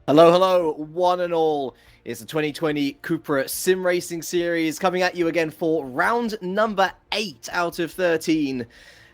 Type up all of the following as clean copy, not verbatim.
Hello, hello, one and all. It's the 2020 CUPRA SimRacing Series coming at you again for round number 8 out of 13.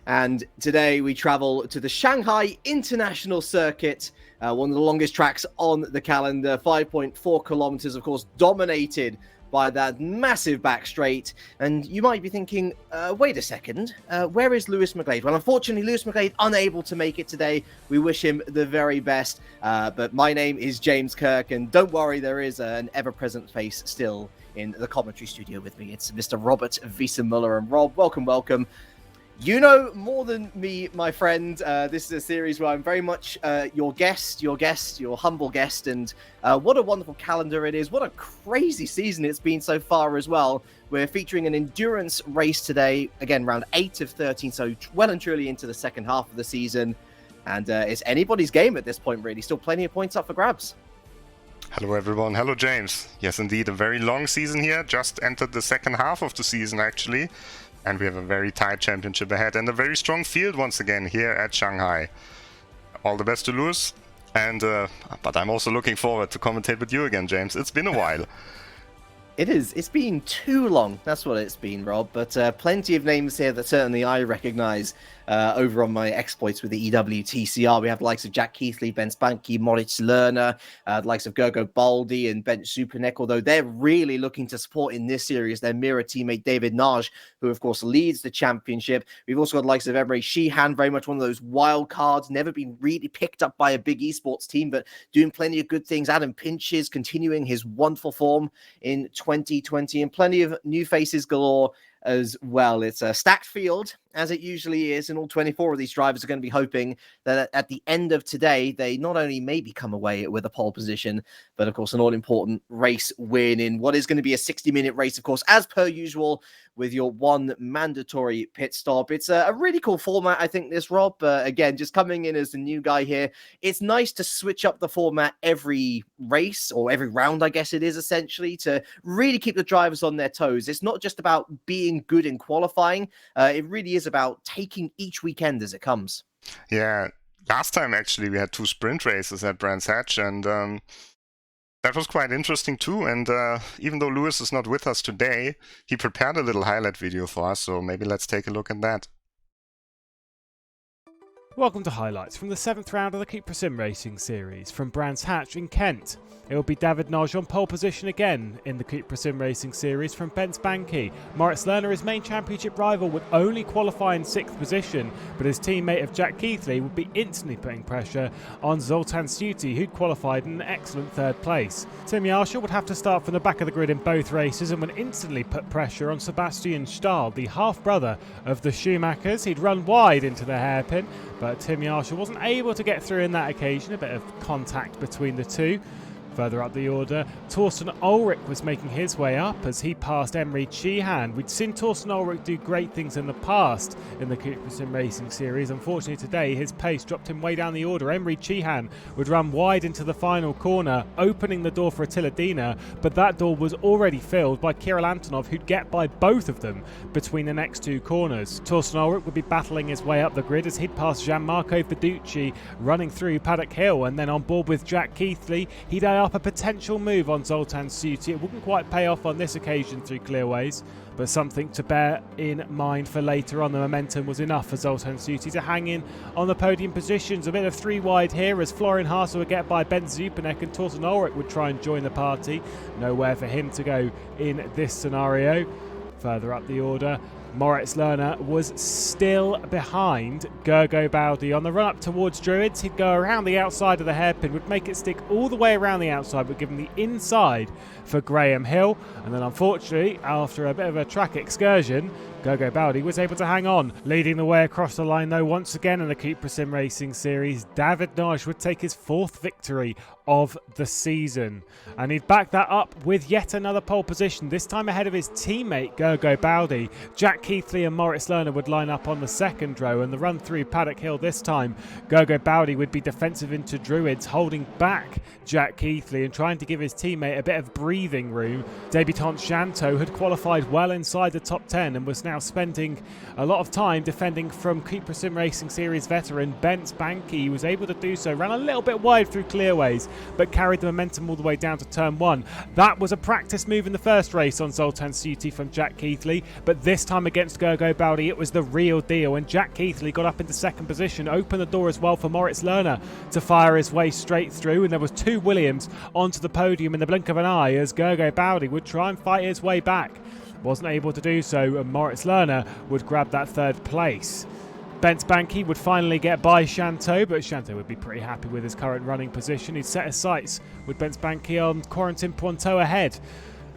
And today we travel to the Shanghai International Circuit, one of the longest tracks on the calendar, 5.4 kilometers, of course, dominated by that massive back straight. And you might be thinking, wait a second, where is Lewis McGlade? Well, unfortunately, Lewis McGlade unable to make it today. We wish him the very best. But my name is James Kirk, and don't worry, there is an ever-present face still in the commentary studio with me. It's Mr. Robert Wiesenmüller. And Rob, welcome. You know more than me, my friend. This is a series where I'm very much your humble guest. And what a wonderful calendar it is. What a crazy season it's been so far as well. We're featuring an endurance race today. Again, round 8 of 13, so well and truly into the second half of the season. And it's anybody's game at this point, really. Still plenty of points up for grabs. Hello everyone, hello James. Yes, indeed, a very long season here. Just entered the second half of the season, actually. And we have a very tight championship ahead and a very strong field once again here at Shanghai. All the best to Lewis. And but I'm also looking forward to commentate with you again, James. It's been a while. It is. It's been too long. That's what it's been, Rob. But plenty of names here that certainly I recognise over on my exploits with the EWTCR. We have the likes of Jack Keithley, Ben Spanky, Moritz Lerner, the likes of Gergo Baldi and Ben Supernek, although they're really looking to support in this series their mirror teammate David Naj, who of course leads the championship. We've also got the likes of Emery Sheehan, very much one of those wild cards, never been really picked up by a big esports team, but doing plenty of good things. Adam Pinches continuing his wonderful form in 2020, and plenty of new faces galore as well. It's a stacked field, as it usually is, and all 24 of these drivers are going to be hoping that at the end of today, they not only maybe come away with a pole position, but of course an all-important race win in what is going to be a 60-minute race, of course, as per usual, with your one mandatory pit stop. It's a really cool format, I think, this, Rob. Again, just coming in as the new guy here, it's nice to switch up the format every race, or every round, I guess it is, essentially, to really keep the drivers on their toes. It's not just about being good in qualifying. It really is about taking each weekend as it comes. Yeah, last time, actually, we had 2 sprint races at Brands Hatch, and that was quite interesting too. And even though Lewis is not with us today, he prepared a little highlight video for us, so maybe let's take a look at that. Welcome to highlights from the 7th round of the CUPRA SimRacing Series from Brands Hatch in Kent. It will be David Naj on pole position again in the CUPRA SimRacing Series from Ben Spanky. Moritz Lerner, his main championship rival, would only qualify in 6th position, but his teammate of Jack Keithley would be instantly putting pressure on Zoltan Suti, who'd qualified in an excellent 3rd place. Tim Yarsha would have to start from the back of the grid in both races and would instantly put pressure on Sebastian Stahl, the half-brother of the Schumachers. He'd run wide into the hairpin, but Tim Yarsha wasn't able to get through in that occasion. A bit of contact between the two. Further up the order, Torsten Ulrich was making his way up as he passed Emery Sheehan. We'd seen Torsten Ulrich do great things in the past in the CUPRA SimRacing Series. Unfortunately today, his pace dropped him way down the order. Emery Sheehan would run wide into the final corner, opening the door for Attila Dina, but that door was already filled by Kirill Antonov, who'd get by both of them between the next 2 corners. Torsten Ulrich would be battling his way up the grid as he'd pass Gianmarco Fiducci running through Paddock Hill, and then on board with Jack Keithley, he'd eye up a potential move on Zoltan Suti. It wouldn't quite pay off on this occasion through clearways, but something to bear in mind for later on. The momentum was enough for Zoltan Suti to hang in on the podium positions. A bit of 3 wide here as Florian Haase would get by Ben Zupanek, and Torsten Ulrich would try and join the party. Nowhere for him to go in this scenario. Further up the order, Moritz Lerner was still behind Gergo Baldi. On the run up towards Druids, he'd go around the outside of the hairpin, would make it stick all the way around the outside, but give him the inside for Graham Hill. And then unfortunately, after a bit of a track excursion, Gergo Baldi was able to hang on. Leading the way across the line though, once again in the CUPRA SimRacing Series, David Naj would take his 4th victory of the season. And he'd back that up with yet another pole position, this time ahead of his teammate Gergo Baldi. Jack Jack Keithley and Moritz Lerner would line up on the second row, and the run through Paddock Hill this time, Gergo Bowdy would be defensive into Druids, holding back Jack Keithley and trying to give his teammate a bit of breathing room. Debutant Shanto had qualified well inside the top 10 and was now spending a lot of time defending from CUPRA SimRacing Series veteran Bence Banke. He was able to do so, ran a little bit wide through clearways, but carried the momentum all the way down to turn 1. That was a practice move in the first race on Zoltan Suti from Jack Keithley, but this time against Gergo Bowdy it was the real deal, and Jack Keithley got up into second position, opened the door as well for Moritz Lerner to fire his way straight through, and there was 2 Williams onto the podium in the blink of an eye as Gergo Bowdy would try and fight his way back. Wasn't able to do so, and Moritz Lerner would grab that third place. Bence Banke would finally get by Shanto, but Shanto would be pretty happy with his current running position. He'd set his sights with Bence Banke on Corentin Pointeau ahead.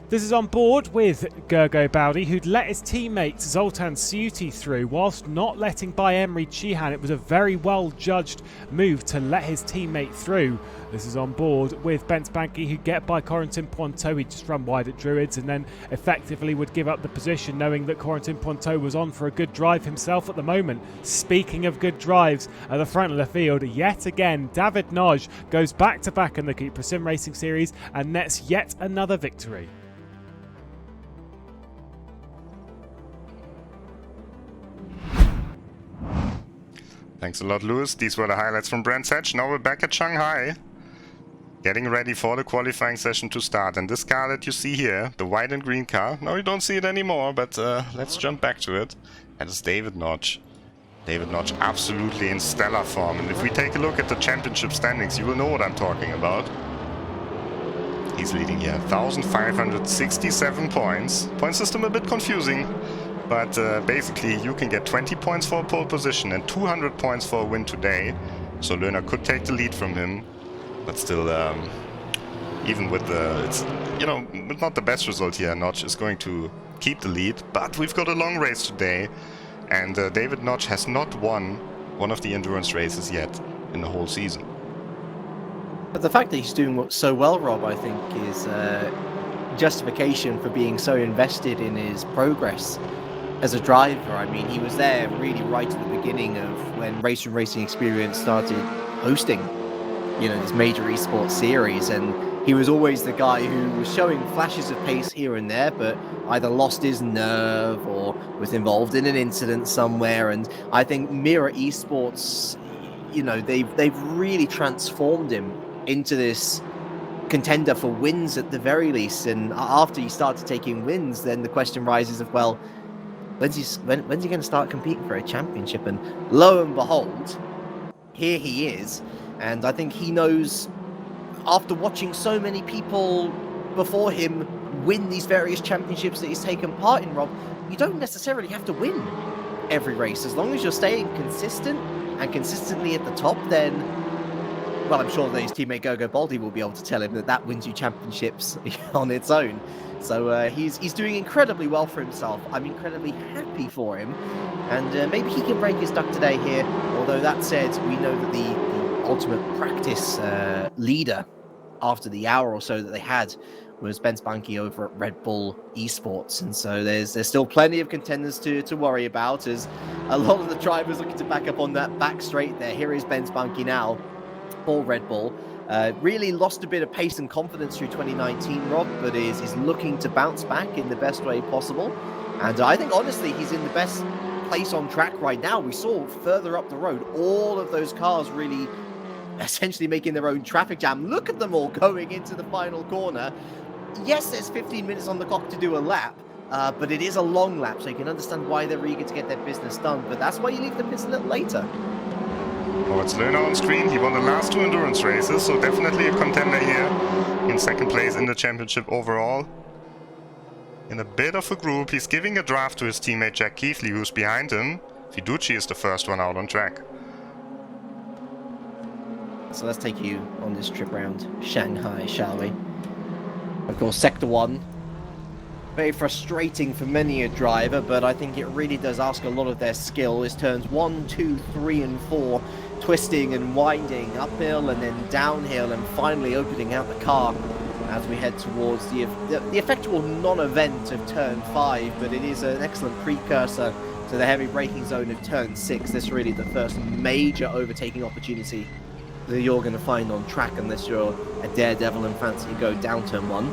This is on board with Gergo Bowdy, who'd let his teammate Zoltan Suti through whilst not letting by Emery Chihan. It was a very well judged move to let his teammate through. This is on board with Bence Banke, who'd get by Corentin Pointeau. He'd just run wide at Druids and then effectively would give up the position, knowing that Corentin Pointeau was on for a good drive himself at the moment. Speaking of good drives, at the front of the field, yet again, David Noj goes back-to-back in the CUPRA SimRacing Series and nets yet another victory. Thanks a lot, Lewis. These were the highlights from Brands Hatch. Now we're back at Shanghai, getting ready for the qualifying session to start. And this car that you see here, the white and green car, now you don't see it anymore, but let's jump back to it. That is David Noj. David Noj absolutely in stellar form. And if we take a look at the championship standings, you will know what I'm talking about. He's leading here, 1,567 points. Point system a bit confusing. But basically you can get 20 points for a pole position and 200 points for a win today. So Lerner could take the lead from him. But still, even with the, it's, you know, not the best result here, Noj is going to keep the lead. But we've got a long race today. And David Noj has not won one of the endurance races yet in the whole season. But the fact that he's doing so well, Rob, I think is justification for being so invested in his progress as a driver. I mean, he was there really right at the beginning of when RaceRoom Racing Experience started hosting, you know, this major esports series, and he was always the guy who was showing flashes of pace here and there, but either lost his nerve or was involved in an incident somewhere. And I think Mirror Esports, you know, they've really transformed him into this contender for wins at the very least. And after he started taking wins, then the question rises of, well, when's he going to start competing for a championship? And lo and behold, here he is. And I think he knows, after watching so many people before him win these various championships that he's taken part in, Rob, you don't necessarily have to win every race. As long as you're staying consistent and consistently at the top, then, well, I'm sure that his teammate Gergo Bowdy will be able to tell him that that wins you championships on its own. So he's doing incredibly well for himself. I'm incredibly happy for him. And maybe he can break his duck today here. Although that said, we know that the ultimate practice leader after the hour or so that they had was Bence Banke over at Red Bull Esports. And so there's still plenty of contenders to worry about, as a lot of the drivers looking to back up on that back straight there. Here is Bence Banke now for Red Bull. Really lost a bit of pace and confidence through 2019, Rob, but is looking to bounce back in the best way possible. And I think, honestly, he's in the best place on track right now. We saw further up the road, all of those cars really essentially making their own traffic jam. Look at them all going into the final corner. Yes, there's 15 minutes on the clock to do a lap, but it is a long lap, so you can understand why they're eager to get their business done. But that's why you leave the pits a little later. Oh, it's Lerner on screen. He won the last 2 endurance races, so definitely a contender here in second place in the championship overall. In a bit of a group, he's giving a draft to his teammate Jack Keithley, who's behind him. Fiduci is the first one out on track. So let's take you on this trip around Shanghai, shall we? Of course, Sector 1. Very frustrating for many a driver, but I think it really does ask a lot of their skill. It's turns 1, 2, 3, and 4, twisting and winding, uphill and then downhill, and finally opening out the car as we head towards the effectual non-event of turn 5, but it is an excellent precursor to the heavy braking zone of turn 6. This is really the first major overtaking opportunity that you're going to find on track, unless you're a daredevil and fancy to go down turn 1.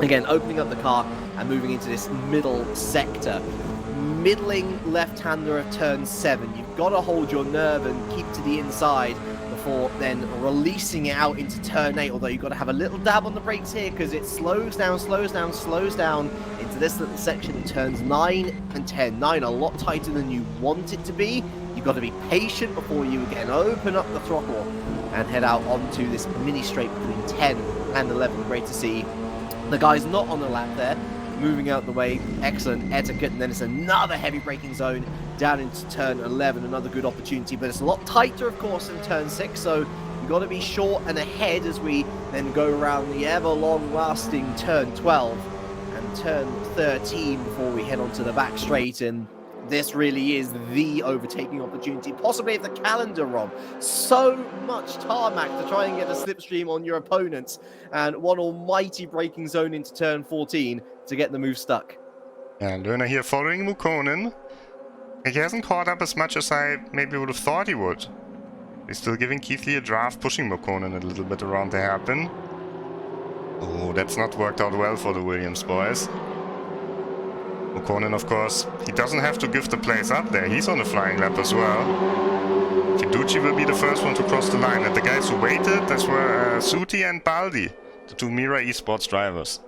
Again, opening up the car and moving into this middle sector. Middling left-hander of turn 7. You've got to hold your nerve and keep to the inside before then releasing it out into turn 8, although you've got to have a little dab on the brakes here because it slows down into this little section in turns 9 and 10. 9 a lot tighter than you want it to be. You've got to be patient before you again open up the throttle and head out onto this mini straight between 10 and 11. Great to see the guys not on the lap there, moving out the way. Excellent etiquette. And then it's another heavy braking zone down into turn 11. Another good opportunity, but it's a lot tighter, of course, in turn 6. So you've got to be short and ahead as we then go around the ever long-lasting turn 12 and turn 13 before we head onto the back straight. And this really is the overtaking opportunity, possibly of the calendar, Rob. So much tarmac to try and get a slipstream on your opponents, and one almighty braking zone into turn 14 to get the move stuck. And Lerner here following Willkommen. He hasn't caught up as much as I maybe would have thought he would. He's still giving Keithley a draft, pushing Willkommen a little bit around the hairpin. Oh, that's not worked out well for the Williams boys. Willkommen, of course, he doesn't have to give the place up there. He's on a flying lap as well. Fiduci will be the first one to cross the line. And the guys who waited, that's were Suti and Baldi, the two Mira Esports drivers.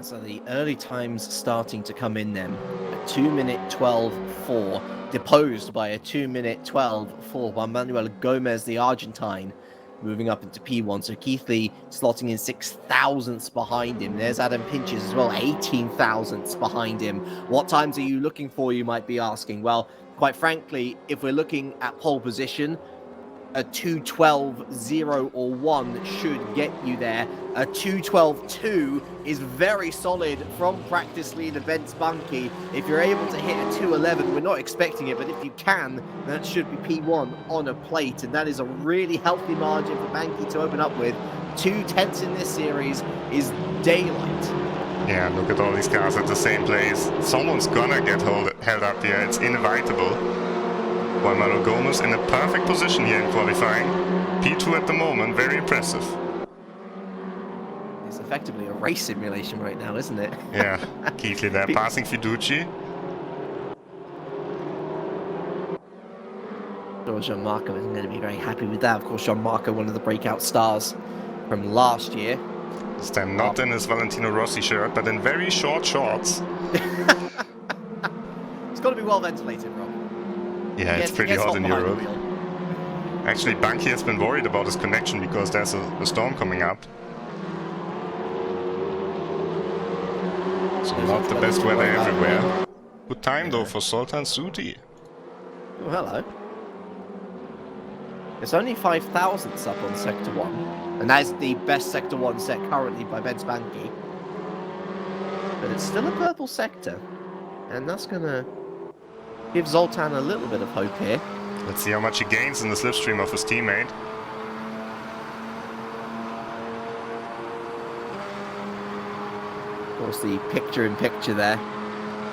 So the early times starting to come in then. A 2-minute 12.4, deposed by a 2-minute 12.4 by Manuel Gomez, the Argentine, moving up into P1. So Keithley slotting in 6 thousandths behind him. There's Adam Pinches as well, 18 thousandths behind him. What times are you looking for, you might be asking? Well, quite frankly, if we're looking at pole position, a 2:12.0 or 1 should get you there. A 2:12.2 is very solid from practice leader Vince Bunky. If you're able to hit a 2:11, we're not expecting it, but if you can, that should be P1 on a plate, and that is a really healthy margin for Bunky to open up with. 2/10 in this series is daylight. Yeah, look at all these cars at the same place. Someone's gonna get held up here. It's inevitable. While Manuel Gomez in a perfect position here in qualifying. P2 at the moment, very impressive. It's effectively a race simulation right now, isn't it? Yeah, Keithley there, passing Fiduci. Jean-Marco isn't going to be very happy with that. Of course, Jean-Marco, one of the breakout stars from last year. This time not in his Valentino Rossi shirt, but in very short shorts. It's got to be well ventilated, Rob. Yeah, it's pretty hot in Europe. Actually, Bunky has been worried about his connection because there's a storm coming up. So not the best weather everywhere. Good time though for Sultan Suti. Oh, hello. It's only 5 thousandths up on Sector 1. And that is the best Sector 1 set currently by Ben Spanky. But it's still a purple sector. And that's going to give Zoltan a little bit of hope here. Let's see how much he gains in the slipstream of his teammate. Of course, the picture-in-picture there.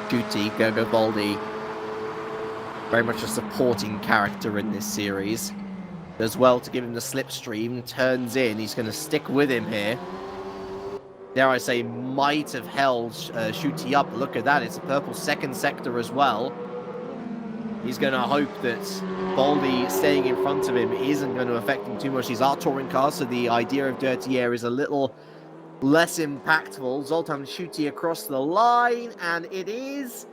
Shuti, Garibaldi, very much a supporting character in this series. Does well to give him the slipstream, turns in, he's going to stick with him here. Dare I say, might have held Shuti up. Look at that, it's a purple second sector as well. He's going to hope that Baldi staying in front of him isn't going to affect him too much. These are touring cars, so the idea of dirty air is a little less impactful. Zoltan Shuti across the line, and it is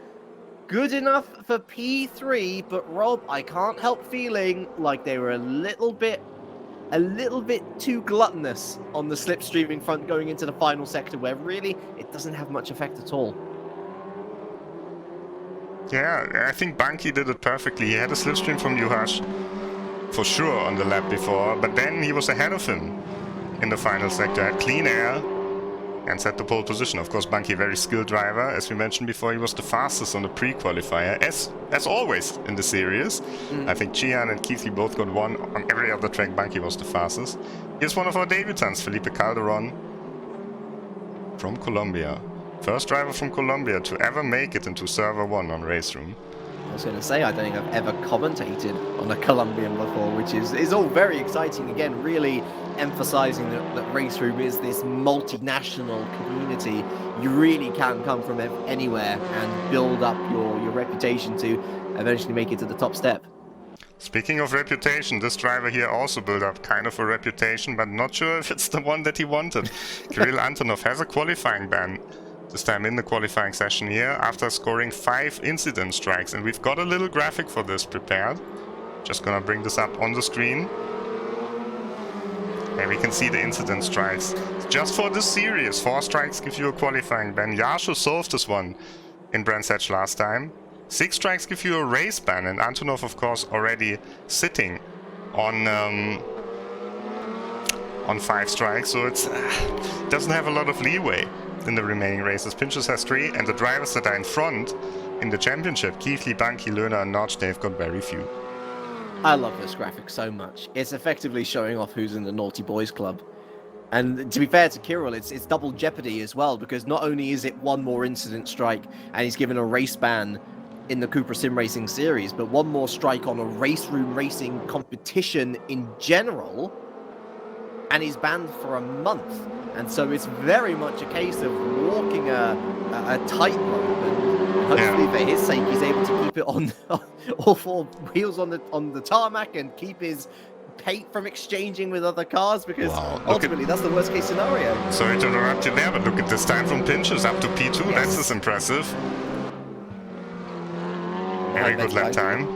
good enough for P3, but Rob, I can't help feeling like they were a little bit too gluttonous on the slipstreaming front going into the final sector, where really it doesn't have much effect at all. Yeah, I think Bunky did it perfectly. He had a slipstream from Juhas for sure on the lap before, but then he was ahead of him in the final sector, had clean air, and set the pole position. Of course, Bunky, very skilled driver. As we mentioned before, he was the fastest on the pre-qualifier, as always in the series. I think Gian and Keithley both got one. On every other track, Bunky was the fastest. Here's one of our debutants, Felipe Calderon from Colombia. First driver from Colombia to ever make it into Server 1 on RaceRoom. I was going to say, I don't think I've ever commentated on a Colombian before, which is all very exciting. Again, really emphasizing that RaceRoom is this multinational community. You really can come from anywhere and build up your reputation to eventually make it to the top step. Speaking of reputation, this driver here also built up kind of a reputation, but not sure if it's the one that he wanted. Kirill Antonov has a qualifying ban. This time in the qualifying session here, after scoring 5 incident strikes. And we've got a little graphic for this prepared. Just gonna bring this up on the screen. And we can see the incident strikes. Just for this series, 4 strikes give you a qualifying ban. Yasho solved this one in Brands Hatch last time. 6 strikes give you a race ban. And Antonov, of course, already sitting on 5 strikes. So it doesn't have a lot of leeway in the remaining races. Pinchos has 3, and the drivers that are in front in the championship, Keithley, Bunky, Löhner and Notch, they've got very few. I love this graphic so much. It's effectively showing off who's in the Naughty Boys Club. And to be fair to Kirill, it's double jeopardy as well, because not only is it 1 more incident strike and he's given a race ban in the CUPRA SimRacing Series, but 1 more strike on a RaceRoom racing competition in general, and he's banned for a month. And so it's very much a case of walking a tightrope, and hopefully for his sake he's able to keep it on all 4 wheels on the tarmac and keep his paint from exchanging with other cars, because ultimately that's the worst case scenario. Sorry to interrupt you there, but look at this time from Pinchos up to P2. Yes. That's just impressive. Very good lap time.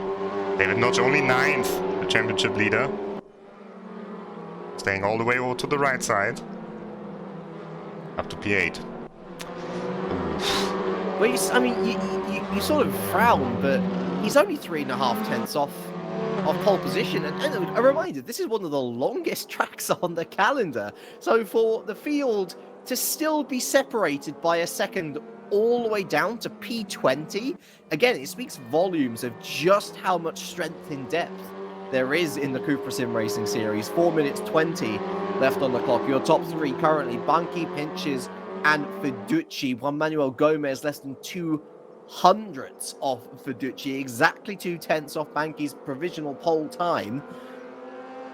David Notch only 9th, the championship leader. Staying all the way over to the right side. Up to P8. Well, I mean, you sort of frown, but he's only 3.5 tenths off pole position. And a reminder, this is one of the longest tracks on the calendar. So for the field to still be separated by a second all the way down to P20, again, it speaks volumes of just how much strength in depth there is in the CUPRA SimRacing Series. 4 minutes 20 left on the clock. Your top 3 currently, Bunky, Pinches, and Fiducci. Juan Manuel Gomez less than 200ths off Fiducci, exactly 2 tenths off Bunky's provisional pole time.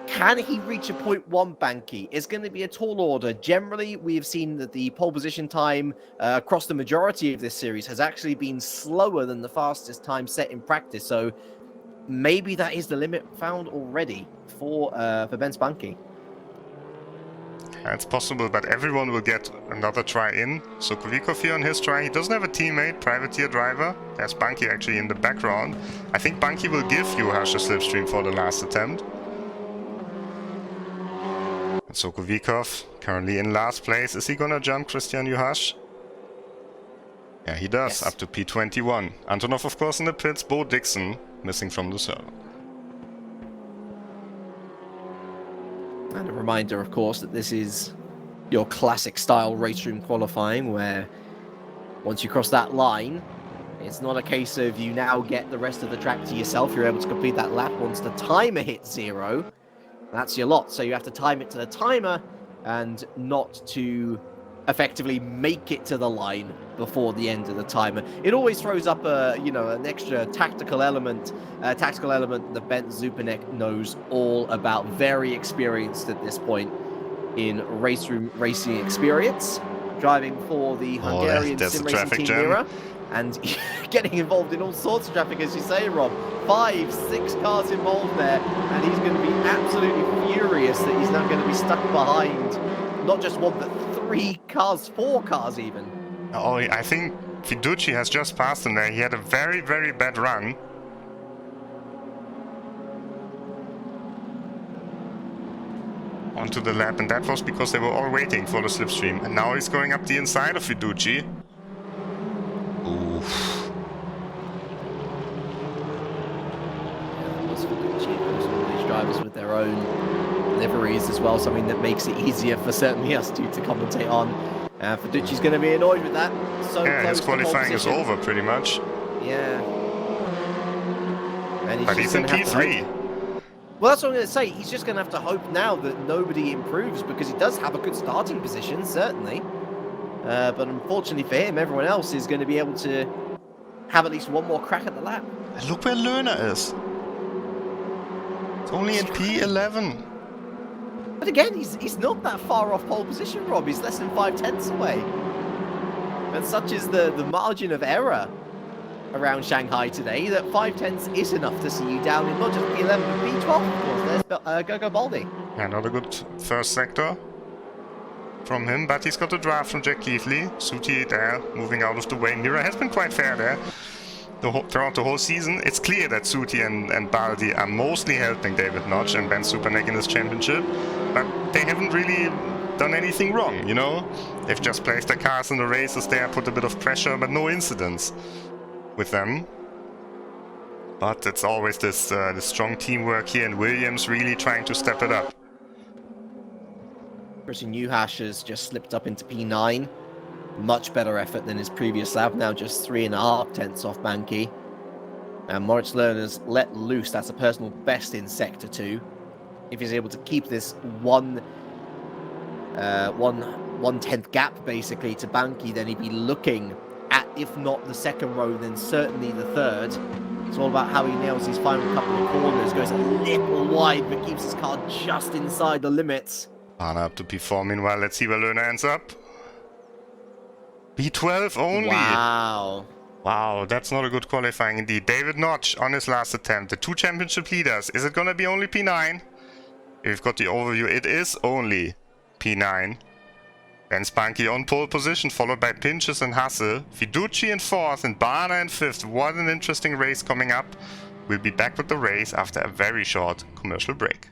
Can he reach a 0.1 Bunky? It's going to be a tall order. Generally, we have seen that the pole position time across the majority of this series has actually been slower than the fastest time set in practice. So maybe that is the limit found already for Benz Bunky. It's possible, but everyone will get another try in. So Kuvikov here on his try. He doesn't have a teammate, privateer driver. There's Bunky actually in the background. I think Bunky will give Juhasz a slipstream for the last attempt. And so Kuvikov currently in last place. Is he gonna jump Christian Juhasz? Yeah, he does, yes. Up to P21. Antonov, of course, in the pits. Bo Dixon missing from the server. And a reminder, of course, that this is your classic style RaceRoom qualifying, where once you cross that line, it's not a case of you now get the rest of the track to yourself. You're able to complete that lap. Once the timer hits 0, that's your lot. So you have to time it to the timer and not to effectively make it to the line before the end of the timer. It always throws up an extra tactical element that Bent Zupanek knows all about. Very experienced at this point in RaceRoom racing experience, driving for the Hungarian SimRacing Team Mira, and getting involved in all sorts of traffic, as you say, Rob. 5, 6 cars involved there, and he's going to be absolutely furious that he's now going to be stuck behind not just 1 but 3 cars, 4 cars even. Oh, I think Fiducci has just passed him there. He had a very, very bad run. Onto the lap, and that was because they were all waiting for the slipstream. And now he's going up the inside of Fiducci. Oof. All these drivers with their own liveries as well, something that makes it easier for certainly us to commentate on. Fiduci's going to be annoyed with that. So Yeah, his close to pole qualifying is position. over pretty much. Yeah. And But he's in P3. Well, that's what I'm going to say. He's just going to have to hope now that nobody improves, because he does have a good starting position, certainly. But unfortunately for him, everyone else is going to be able to have at least one more crack at the lap. And look where Lerner is. It's only in P11. But again, he's not that far off pole position, Rob. He's less than 5/10 away. But such is the margin of error around Shanghai today that 5/10 is enough to see you down in not just P11 but P12, of course. There's Gogo Baldi. Yeah, not a good first sector from him, but he's got a draft from Jack Keithley. Suti there, moving out of the way. Mira has been quite fair there throughout the whole season. It's clear that Suti and Baldi are mostly helping David Notch and Ben Superneck in this championship, but they haven't really done anything wrong, you know? They've just placed their cars in the races there, put a bit of pressure, but no incidents with them. But it's always this strong teamwork here, and Williams really trying to step it up. Christian Newhash has just slipped up into P9. Much better effort than his previous lap, now just 3.5 off Banky. And Moritz Lerner's let loose. That's a personal best in Sector 2. If he's able to keep this 1/10 gap basically to Banky, then he'd be looking at, if not the second row, then certainly the third. It's all about how he nails his final couple of corners, goes a little wide but keeps his car just inside the limits. Anna up to P4 meanwhile. Let's see where Lerner ends up. P12 only. Wow. Wow, that's not a good qualifying indeed. David Notch on his last attempt. The two championship leaders. Is it going to be only P9? We've got the overview. It is only P9. Ben Spanky on pole position, followed by Pinches and Hasse. Fiduci in 4th and Bana in 5th. What an interesting race coming up. We'll be back with the race after a very short commercial break.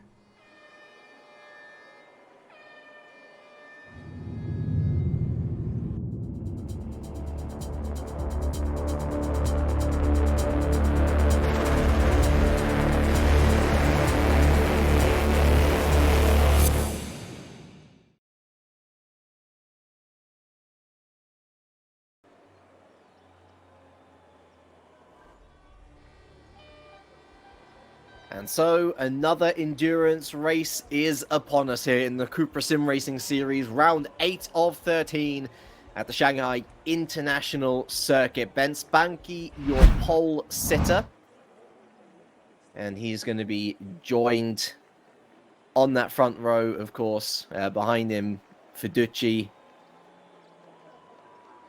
And so another endurance race is upon us here in the CUPRA SimRacing Series, round 8 of 13 at the Shanghai International Circuit. Ben Spanky, your pole sitter. And he's going to be joined on that front row, of course, behind him, Fiduci.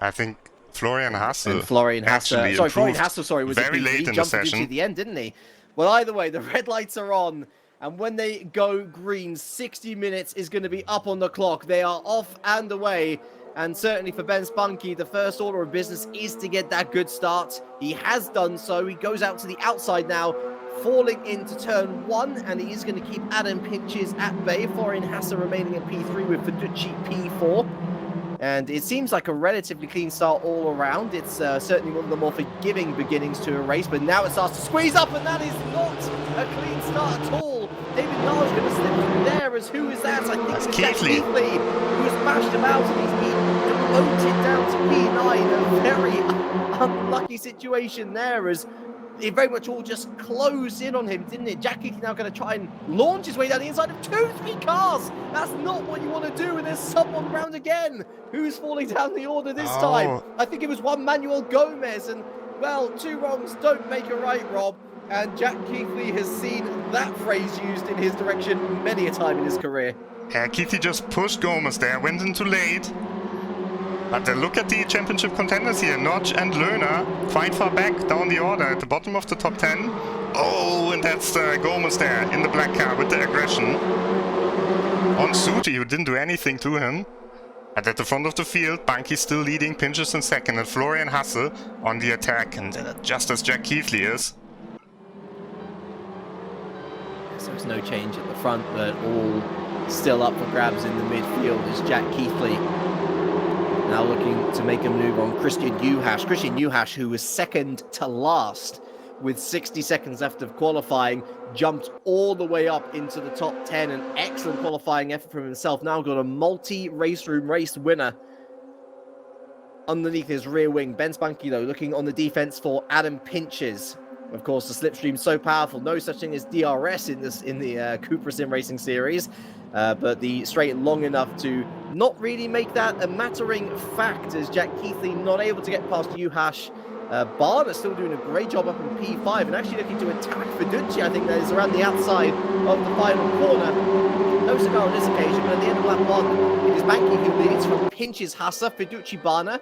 I think Florian Hasse. And Florian Hasse. Sorry, Florian Hasse, was very it late in the session. At the end, didn't he? Well, either way, the red lights are on, and when they go green, 60 minutes is going to be up on the clock. They are off and away, and certainly for Ben Spunky, the first order of business is to get that good start. He has done so. He goes out to the outside now, falling into turn 1, and he is going to keep Adam Pinches at bay. Florian Hasse remaining at P3 with Fiduci P4. And it seems like a relatively clean start all around. It's certainly one of the more forgiving beginnings to a race, but now it starts to squeeze up, and that is not a clean start at all. David Nars going to slip through there, as who is that? I think it's Jack Keithley, who has mashed about, and he's been demoted down to P9. A very unlucky situation there, as it very much all just closed in on him, didn't it? Jack Keithley now going to try and launch his way down the inside of 2-3 cars. That's not what you want to do, and there's someone round again. Who's falling down the order this time? I think it was one Manuel Gomez, and, well, two wrongs don't make a right, Rob. And Jack Keithley has seen that phrase used in his direction many a time in his career. Yeah, Keithley just pushed Gomez there, went in too late. But look at the championship contenders here. Notch and Lerner quite far back down the order at the bottom of the top 10. Oh, and that's Gomez there in the black car with the aggression. On Suti, who didn't do anything to him. And at the front of the field, Banky still leading, Pinches in second, and Florian Hasse on the attack, and just as Jack Keithley is. So there's no change at the front, but all still up for grabs in the midfield is Jack Keithley. Now looking to make a move on Christian Newhash. Christian Newhash, who was second to last with 60 seconds left of qualifying, jumped all the way up into the top 10. An excellent qualifying effort from himself. Now got a multi-RaceRoom race winner underneath his rear wing. Ben Spunky, though, looking on the defense for Adam Pinches. Of course, the slipstream's so powerful. No such thing as DRS in the CUPRA SimRacing Series. But the straight long enough to not really make that a mattering fact, as Jack Keithley not able to get past Juhas. Barner still doing a great job up in P5 and actually looking to attack Fiducci. I think that is around the outside of the final corner. No cigar on this occasion, but at the end of lap 1, it is Banky who leads from Pinches, Hassa, Fiducci, Barner,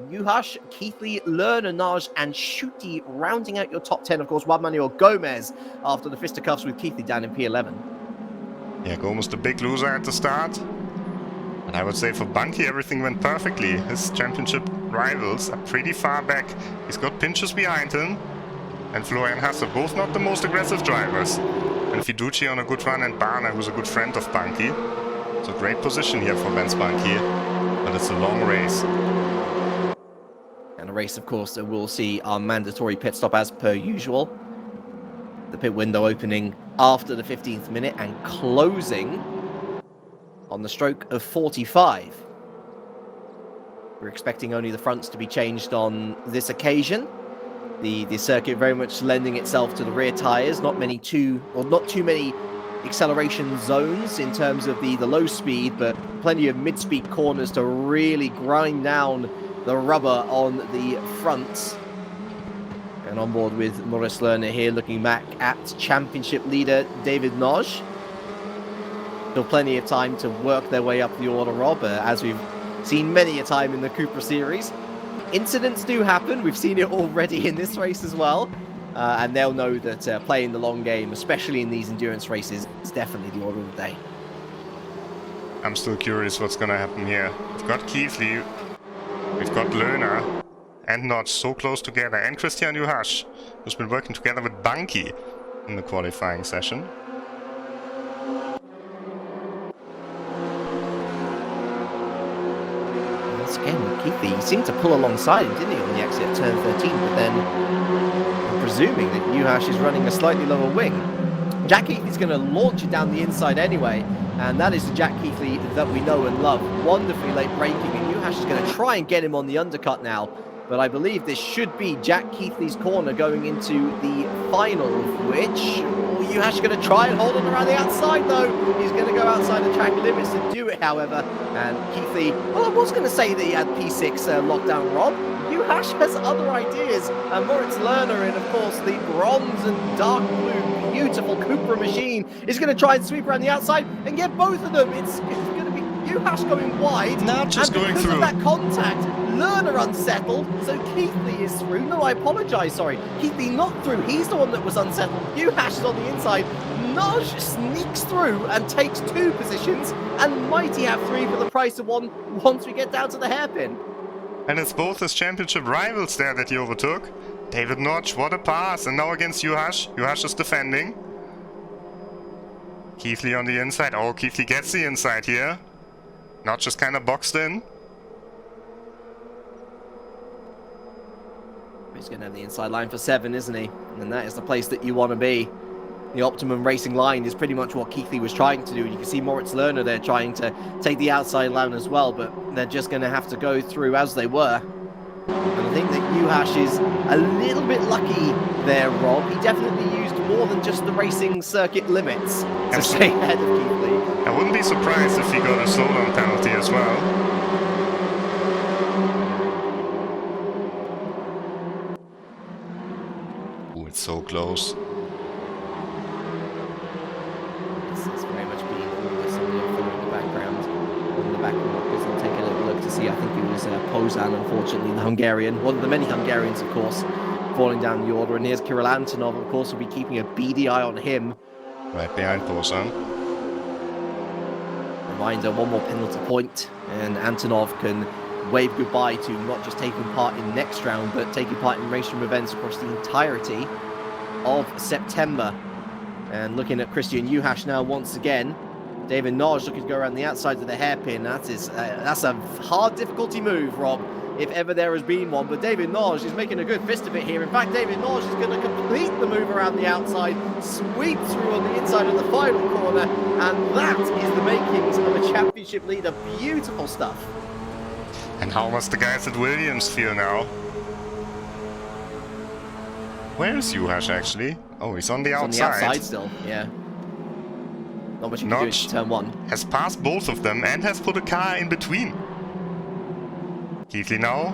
Juhas, Keithley, Lerner, Naj, and Schutte rounding out your top 10. Of course, Juan Manuel Gomez after the fisticuffs with Keithley down in P11. Yeah, Gomez the big loser at the start. And I would say for Bunky, everything went perfectly. His championship rivals are pretty far back. He's got Pinches behind him. And Florian Hasse, both not the most aggressive drivers. And Fiducci on a good run, and Barner, who's a good friend of Bunky. It's a great position here for Ben Spunky. But it's a long race. And a race, of course, that we'll see our mandatory pit stop as per usual. The pit window opening after the 15th minute and closing on the stroke of 45. We're expecting only the fronts to be changed on this occasion. The circuit very much lending itself to the rear tyres. Not too many acceleration zones in terms of the low speed, but plenty of mid-speed corners to really grind down the rubber on the fronts. And on board with Maurice Lerner here, looking back at championship leader David Noj. Still plenty of time to work their way up the order, Rob, as we've seen many a time in the CUPRA series. Incidents do happen. We've seen it already in this race as well. And they'll know that playing the long game, especially in these endurance races, is definitely the order of the day. I'm still curious what's going to happen here. We've got Keithley, we've got Lerner and Notch so close together, and Christian Juhas, who's been working together with Bunky in the qualifying session. Again, Keithley seemed to pull alongside him, didn't he, on the exit at turn 13, but then I'm presuming that Juhas is running a slightly lower wing. Jack Keithley's going to launch it down the inside anyway, and that is the Jack Keithley that we know and love. Wonderfully late braking, and Juhas is going to try and get him on the undercut now, but I believe this should be Jack Keithley's corner going into the final, which Juhas is going to try and hold on around the outside, though. He's going to go outside the track limits to do it, however. And Keithley, well, I was going to say that he had P6 lockdown, Rob. Juhas has other ideas. And Moritz Lerner in, of course, the bronze and dark blue, beautiful CUPRA machine, is going to try and sweep around the outside and get both of them. It's going to be Juhas going wide. Not just going through. Because of that contact, Lerner unsettled, so Keithley is through. No, I apologise, sorry. Keithley not through. He's the one that was unsettled. Juhas is on the inside. Naj sneaks through and takes 2 positions, and Mighty have 3 for the price of 1 once we get down to the hairpin. And it's both his championship rivals there that he overtook. David Notch, what a pass. And now against Juhas. Juhas is defending. Keithley on the inside. Oh, Keithley gets the inside here. Notch is kind of boxed in. He's going to have the inside line for 7, isn't he? And that is the place that you want to be. The optimum racing line is pretty much what Keithley was trying to do. You can see Moritz Lerner there trying to take the outside line as well, but they're just going to have to go through as they were. And I think that Juhas is a little bit lucky there, Rob. He definitely used more than just the racing circuit limits to stay ahead of Keithley. I wouldn't be surprised if he got a slowdown penalty as well. Oh, it's so close. It's very much being always something in the background. In the background, because I'll take a little look to see. I think it was Pozan, unfortunately, the Hungarian. One of the many Hungarians, of course, falling down the order. And here's Kirill Antonov, of course, will be keeping a beady eye on him. Right behind Pozan. Reminder, 1 more penalty point, and Antonov can wave goodbye to not just taking part in next round, but taking part in RaceRoom events across the entirety of September. And looking at Christian Juhas now once again. David Naj looking to go around the outside of the hairpin. That's a hard difficulty move, Rob, if ever there has been one. But David Naj is making a good fist of it here. In fact, David Naj is going to complete the move around the outside, sweep through on the inside of the final corner, and that is the makings of a championship leader. Beautiful stuff. And how must the guys at Williams feel now? Where is Juhász actually? Oh, he's on the outside. On the outside still, yeah. Not much you can do in turn 1. Has passed both of them and has put a car in between. Keithley now,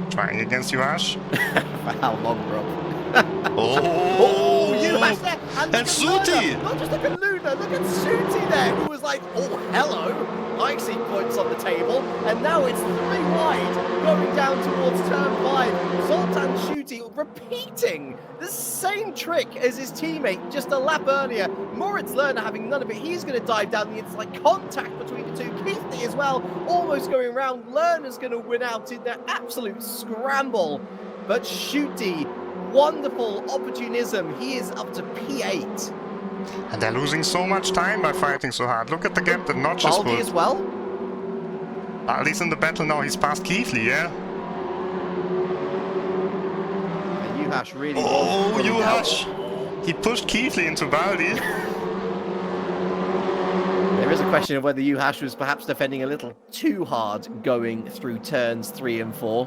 trying against Juhász. For how long, Rob? Oh, Juhász there! And Suti! Not just look at Luna, look at Suti there, who was like, oh, hello! I see points on the table, and now it's 3 wide, going down towards turn 5. Zoltan Schuti repeating the same trick as his teammate just a lap earlier. Moritz Lerner having none of it. He's going to dive down. It's like contact between the two. Keithley as well, almost going round. Lerner's going to win out in their absolute scramble. But Schuti, wonderful opportunism. He is up to P8. And they're losing so much time by fighting so hard. Look at the gap that Notch has Baldi put. as well. Baldi's in the battle now. He's past Keithley, yeah? And Juhász really Oh, Juhász! He pushed Keithley into Baldi. There is a question of whether Juhász was perhaps defending a little too hard going through turns 3 and 4.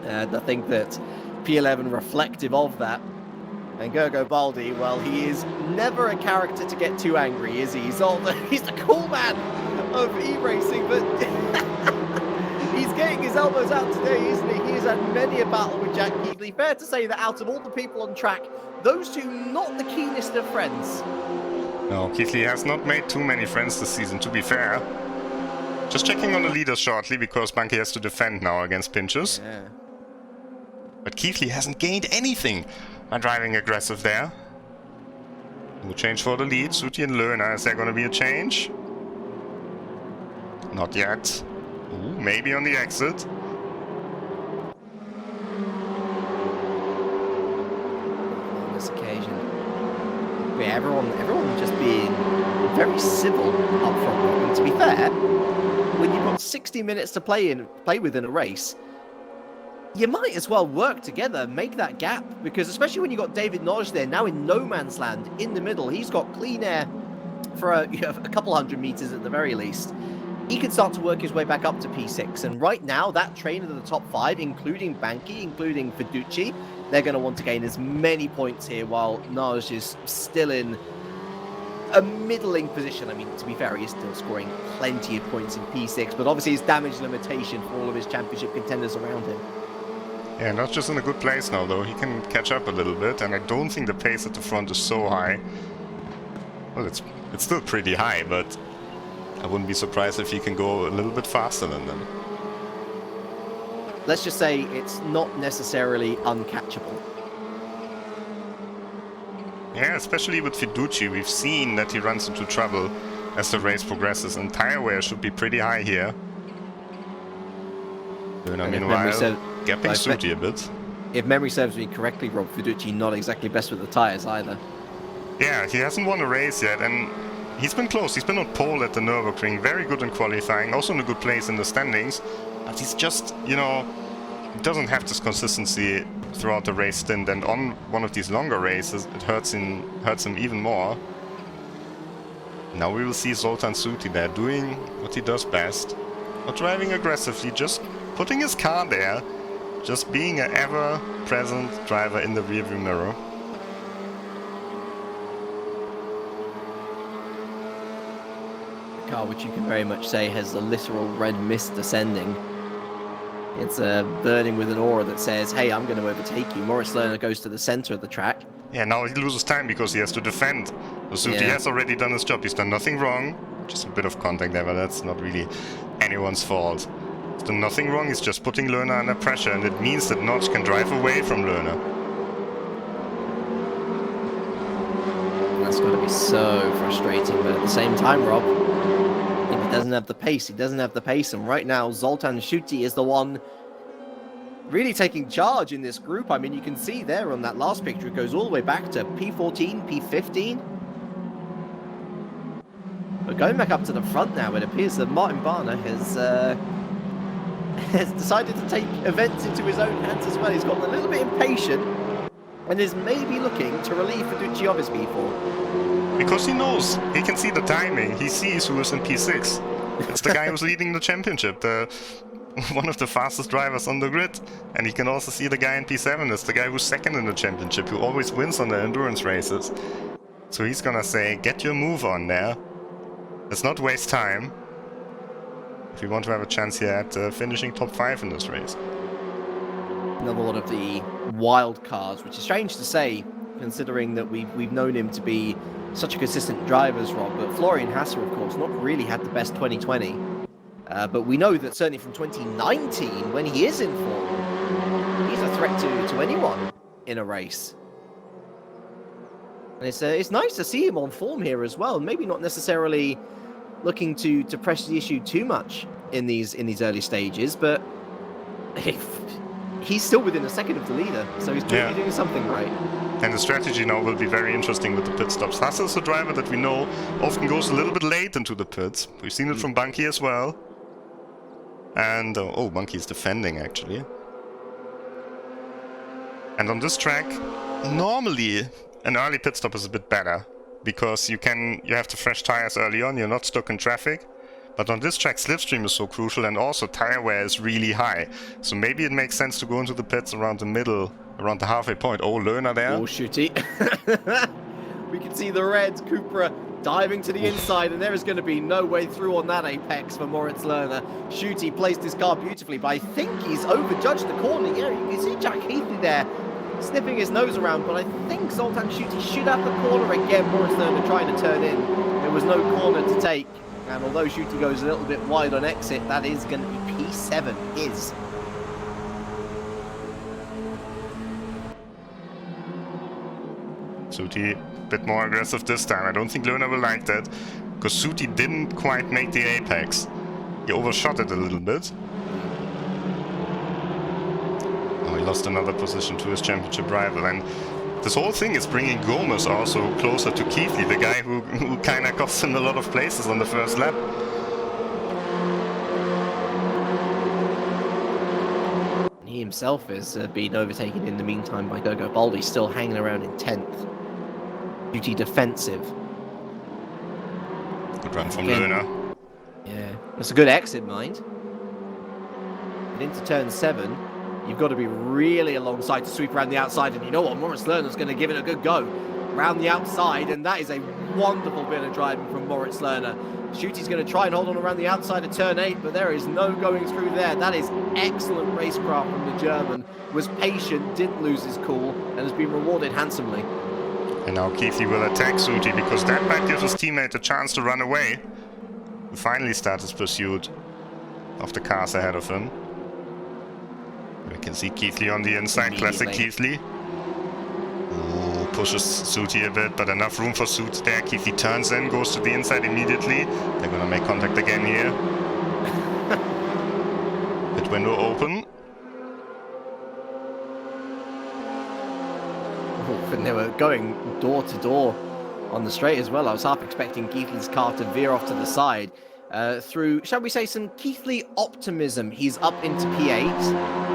And I think that P11 reflective of that. And Gergo Baldi, well, he is never a character to get too angry, is he? He's the cool man of e-racing, but he's getting his elbows out today, isn't he? He has had many a battle with Jack Keithley. Fair to say that out of all the people on track, those two not the keenest of friends. No, Keithley has not made too many friends this season, to be fair. Just checking on the leaders shortly, because Bunky has to defend now against Pinchos. Yeah. But Keithley hasn't gained anything by driving aggressive there. No change for the lead. Suti and Lerner, is there going to be a change? Not yet. Ooh, maybe on the exit. On this occasion. Yeah, everyone just being very civil up front. And to be fair, when you've got 60 minutes to play with in a race, you might as well work together, make that gap, because especially when you've got David Noj there, now in no man's land, in the middle, he's got clean air for a couple hundred meters at the very least. He could start to work his way back up to P6, and right now, that train of the top 5, including Banki, including Fiducci, they're going to want to gain as many points here, while Noj is still in a middling position. I mean, to be fair, he is still scoring plenty of points in P6, but obviously his damage limitation for all of his championship contenders around him. Yeah, not just in a good place now, though. He can catch up a little bit, and I don't think the pace at the front is so high. Well, it's still pretty high, but I wouldn't be surprised if he can go a little bit faster than them. Let's just say it's not necessarily uncatchable. Yeah, especially with Fiducci, we've seen that he runs into trouble as the race progresses, and tire wear should be pretty high here. Meanwhile, gapping Suti a bit. If memory serves me correctly, Rob, Fiducci not exactly best with the tyres either. Yeah, he hasn't won a race yet, and he's been close. He's been on pole at the Nürburgring, very good in qualifying, also in a good place in the standings. But he's just, he doesn't have this consistency throughout the race stint, and on one of these longer races, it hurts him even more. Now we will see Zoltan Suti there doing what he does best. Not driving aggressively, just putting his car there, just being an ever-present driver in the rearview mirror. A car which you can very much say has the literal red mist descending. It's burning with an aura that says, hey, I'm going to overtake you. Moritz Lerner goes to the center of the track. Yeah, now he loses time because he has to defend. So Suti has already done his job. He's done nothing wrong. Just a bit of contact there, but that's not really anyone's fault. He's done nothing wrong. He's just putting Lerner under pressure, and it means that Notch can drive away from Lerner. That's got to be so frustrating, but at the same time, Rob, if he doesn't have the pace, he doesn't have the pace, and right now Zoltan Schuti is the one really taking charge in this group. I mean, you can see there on that last picture, it goes all the way back to P14, P15. But going back up to the front now, it appears that Martin Barner has decided to take events into his own hands as well. He's gotten a little bit impatient and is maybe looking to relieve Fiducci of his P4. Because he knows, he can see the timing, he sees who is in P6. It's the guy who's leading the championship. The one of the fastest drivers on the grid. And you can also see the guy in P7 is the guy who's second in the championship, who always wins on the endurance races. So he's gonna say, get your move on there. Let's not waste time if we want to have a chance here at finishing top 5 in this race. Another one of the wild cards, which is strange to say, considering that we've known him to be such a consistent driver as Rob. But Florian Hasser, of course, not really had the best 2020. But we know that certainly from 2019, when he is in form, he's a threat to anyone in a race. And it's nice to see him on form here as well. Maybe not necessarily looking to press the issue too much in these early stages, but he's still within a second of the leader, so he's clearly doing something right. And the strategy now will be very interesting with the pit stops. Hasser is a driver that we know often goes a little bit late into the pits. We've seen it from Bunky as well. And, oh, Bunky's defending, actually. And on this track, normally an early pit stop is a bit better, because you have the fresh tires early on, you're not stuck in traffic. But on this track, slipstream is so crucial, and also tire wear is really high. So maybe it makes sense to go into the pits around the middle, around the halfway point. Oh, Lerner there. Oh, shooty. We can see the red CUPRA diving to the inside, and there is going to be no way through on that apex for Moritz Lerner. Shooty placed his car beautifully, but I think he's overjudged the corner. Yeah, you can see Jack Heathley there sniffing his nose around, but I think Zoltan Shooty should have the corner again. Moritz Lerner trying to turn in. There was no corner to take. And although Shooty goes a little bit wide on exit, that is going to be P7 his. Shooty a bit more aggressive this time. I don't think Lerner will like that, because Shooty didn't quite make the apex. He overshot it a little bit. Oh, he lost another position to his championship rival. And this whole thing is bringing Gomez also closer to Keithley, the guy who kind of cost him a lot of places on the first lap. He himself has been overtaken in the meantime by Gogo Baldy, still hanging around in 10th. Duty defensive. Good run from Lerner. Yeah, that's a good exit, mind. And into turn 7. You've got to be really alongside to sweep around the outside, and you know what? Moritz Lerner's going to give it a good go. Around the outside, and that is a wonderful bit of driving from Moritz Lerner. Shooty's going to try and hold on around the outside of turn 8, but there is no going through there. That is excellent racecraft from the German. Was patient, didn't lose his cool, and has been rewarded handsomely. And now Keithley will attack Shooty, because that might give his teammate a chance to run away. He finally starts his pursuit of the cars ahead of him. We can see Keithley on the inside, classic Keithley. Oh, pushes Shooty a bit, but enough room for Shooty there. Keithley turns in, goes to the inside immediately. They're gonna make contact again here. Pit window open. Oh, and they were going door to door on the straight as well. I was half expecting Keithley's car to veer off to the side. Through, shall we say, some Keithley optimism, he's up into P8.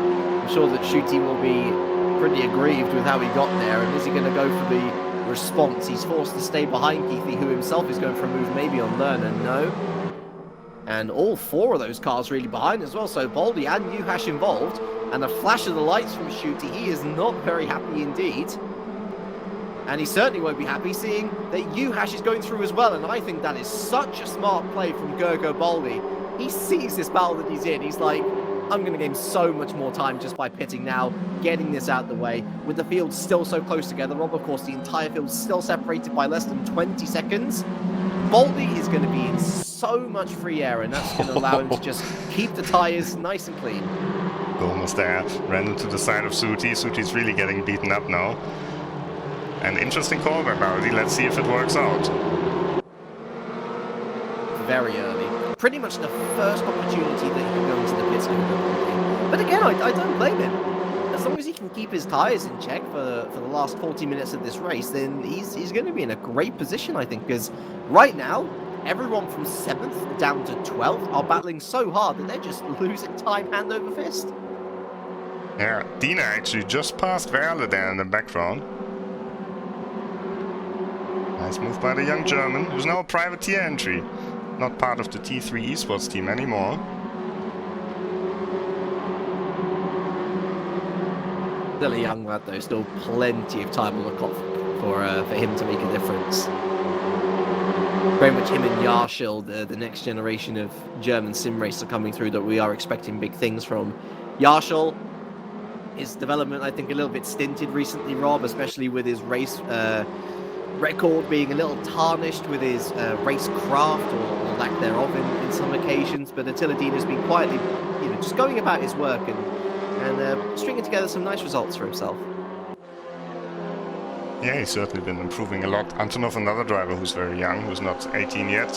I'm sure that Shooty will be pretty aggrieved with how he got there, and is he going to go for the response? He's forced to stay behind Keithley, who himself is going for a move maybe on Lerner. No. And all 4 of those cars really behind as well, so Baldy and Juhasz involved, and a flash of the lights from Shooty. He is not very happy indeed. And he certainly won't be happy seeing that Juhasz is going through as well, and I think that is such a smart play from Gergo Baldy. He sees this battle that he's in. He's like, I'm going to gain so much more time just by pitting now, getting this out the way, with the field still so close together. Rob, of course, the entire field still separated by less than 20 seconds. Baldy is going to be in so much free air, and that's going to allow him to just keep the tyres nice and clean. Almost there. Ran into the side of Shooty. Shooty's really getting beaten up now. An interesting call by Baldy. Let's see if it works out. Very early. Pretty much the first opportunity that he can go into the pits. But again, I don't blame him. As long as he can keep his tyres in check for the last 40 minutes of this race, then he's going to be in a great position, I think. Because right now, everyone from 7th down to 12th are battling so hard that they're just losing time hand over fist. Yeah, Dina actually just passed Werle there in the background. Nice move by the young German, who's now a privateer entry. Not part of the T3 esports team anymore. Still a young lad, though. Still plenty of time on the clock for him to make a difference. Very much him and Yarshil, the next generation of German sim racer coming through that we are expecting big things from. Yarshil, his development, I think, a little bit stinted recently, Rob, especially with his race record being a little tarnished with his race craft or lack thereof in some occasions. But Attiladine has been quietly, just going about his work and stringing together some nice results for himself. Yeah, he's certainly been improving a lot. Antonov, another driver who's very young, who's not 18 yet.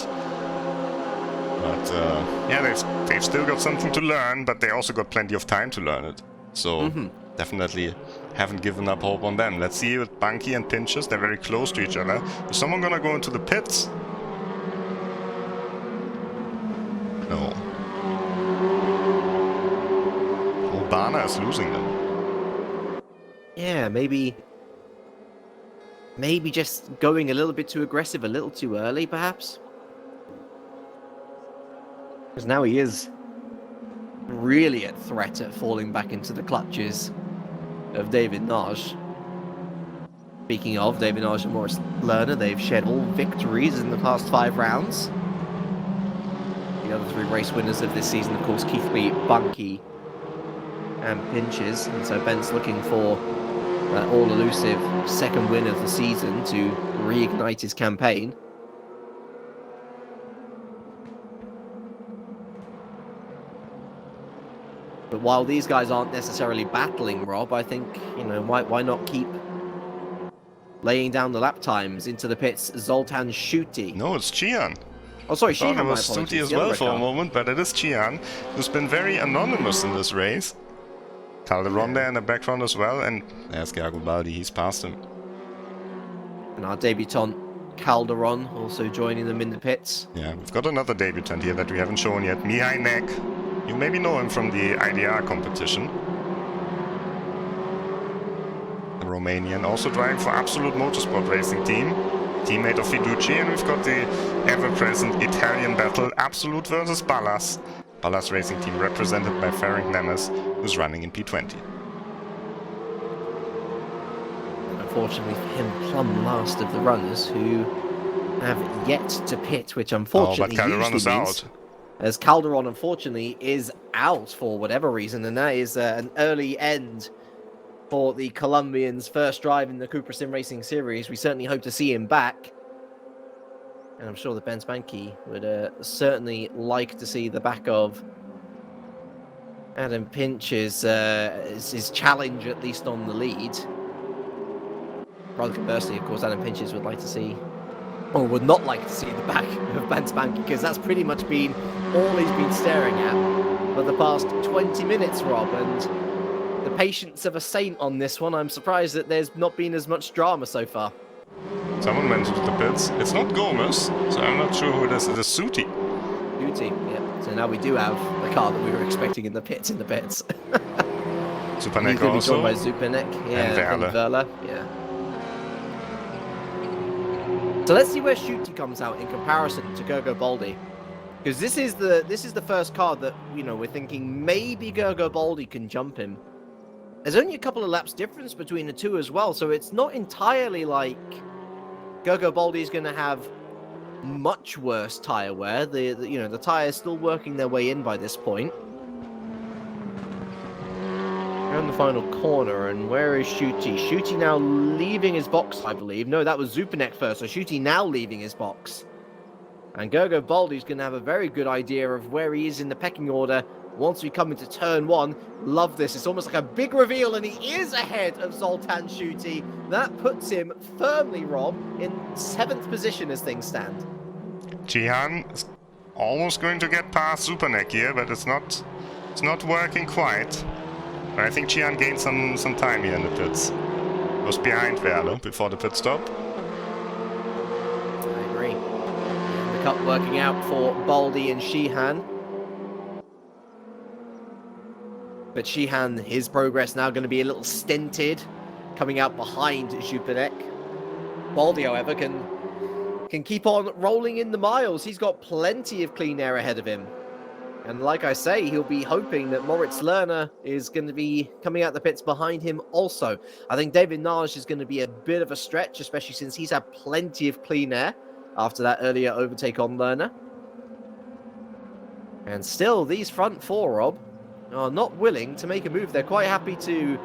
But yeah, they've still got something to learn, but they also got plenty of time to learn it. So definitely haven't given up hope on them. Let's see with Bunky and Pinches, they're very close to each other. Is someone gonna go into the pits? No. Obana is losing them. Yeah, maybe just going a little bit too aggressive, a little too early, perhaps. Because now he is really at threat at falling back into the clutches of David Nage. Speaking of David Nage and Maurice Lerner, they've shared all victories in the past 5 rounds. The other 3 race winners of this season, of course, Keithley, Bunky, and Pinches. And so Ben's looking for that all-elusive second win of the season to reignite his campaign. But while these guys aren't necessarily battling, Rob, I think, why not keep laying down the lap times into the pits? Zoltan Schutte. No, it's Cihan. Oh, sorry, I thought Sheehan, it was Stuti as well for a moment, but it is Cihan, who's been very anonymous in this race. Calderon there in the background as well, and there's Garibaldi, he's past him. And our debutant Calderon also joining them in the pits. Yeah, we've got another debutant here that we haven't shown yet, Mihai Nek. You maybe know him from the IDR competition. The Romanian, also driving for Absolute Motorsport Racing Team. Teammate of Fiduci, and we've got the ever-present Italian battle, Absolute versus Ballas. Ballas Racing Team represented by Ferenc Nemes, who's running in P20. Unfortunately for him, plumb last of the runners who have yet to pit, which unfortunately but Calderon usually is means... out. As Calderon, unfortunately, is out for whatever reason, and that is an early end for the Colombian's first drive in the CUPRA SimRacing Series. We certainly hope to see him back. And I'm sure that Ben Spanky would certainly like to see the back of Adam Pinch's his challenge, at least on the lead. Rather conversely, of course, Adam Pinches would like to see, or would not like to see, the back of Ben Spanky, because that's pretty much been all he's been staring at for the past 20 minutes, Rob. And the patience of a saint on this one. I'm surprised that there's not been as much drama so far. Someone went into the pits. It's not Gomez, so I'm not sure who it is. It is Suti. Suti, yeah. So now we do have the car that we were expecting in the pits. Zupanek He's going to be also. joined by Zupanek, yeah, and Verla, yeah. So let's see where Schutte comes out in comparison to Gergo Baldi. Because this is the first car that, we're thinking maybe Gergo Baldi can jump him. There's only a couple of laps difference between the two as well, so it's not entirely like Gergo Baldi is going to have much worse tyre wear. The tyres still working their way in by this point. We're on the final corner, and where is Schutte? Schutte now leaving his box, I believe. No, that was Zupanek first, so Schutte now leaving his box. And Gergo Baldi's going to have a very good idea of where he is in the pecking order once we come into turn 1. Love this. It's almost like a big reveal, and he is ahead of Zoltan Schutte. That puts him firmly, Rob, in 7th position as things stand. Cihan is almost going to get past Zupanek here, but it's not working quite. But I think Cihan gained some time here in the pits. Was behind Verle before the pit stop. I agree. The cup working out for Baldi and Sheehan. But Sheehan, his progress now going to be a little stinted, coming out behind Zupanek. Baldi, however, can keep on rolling in the miles. He's got plenty of clean air ahead of him. And like I say, he'll be hoping that Moritz Lerner is going to be coming out the pits behind him also. I think David Nage is going to be a bit of a stretch, especially since he's had plenty of clean air after that earlier overtake on Lerner. And still, these front four, Rob, are not willing to make a move. They're quite happy to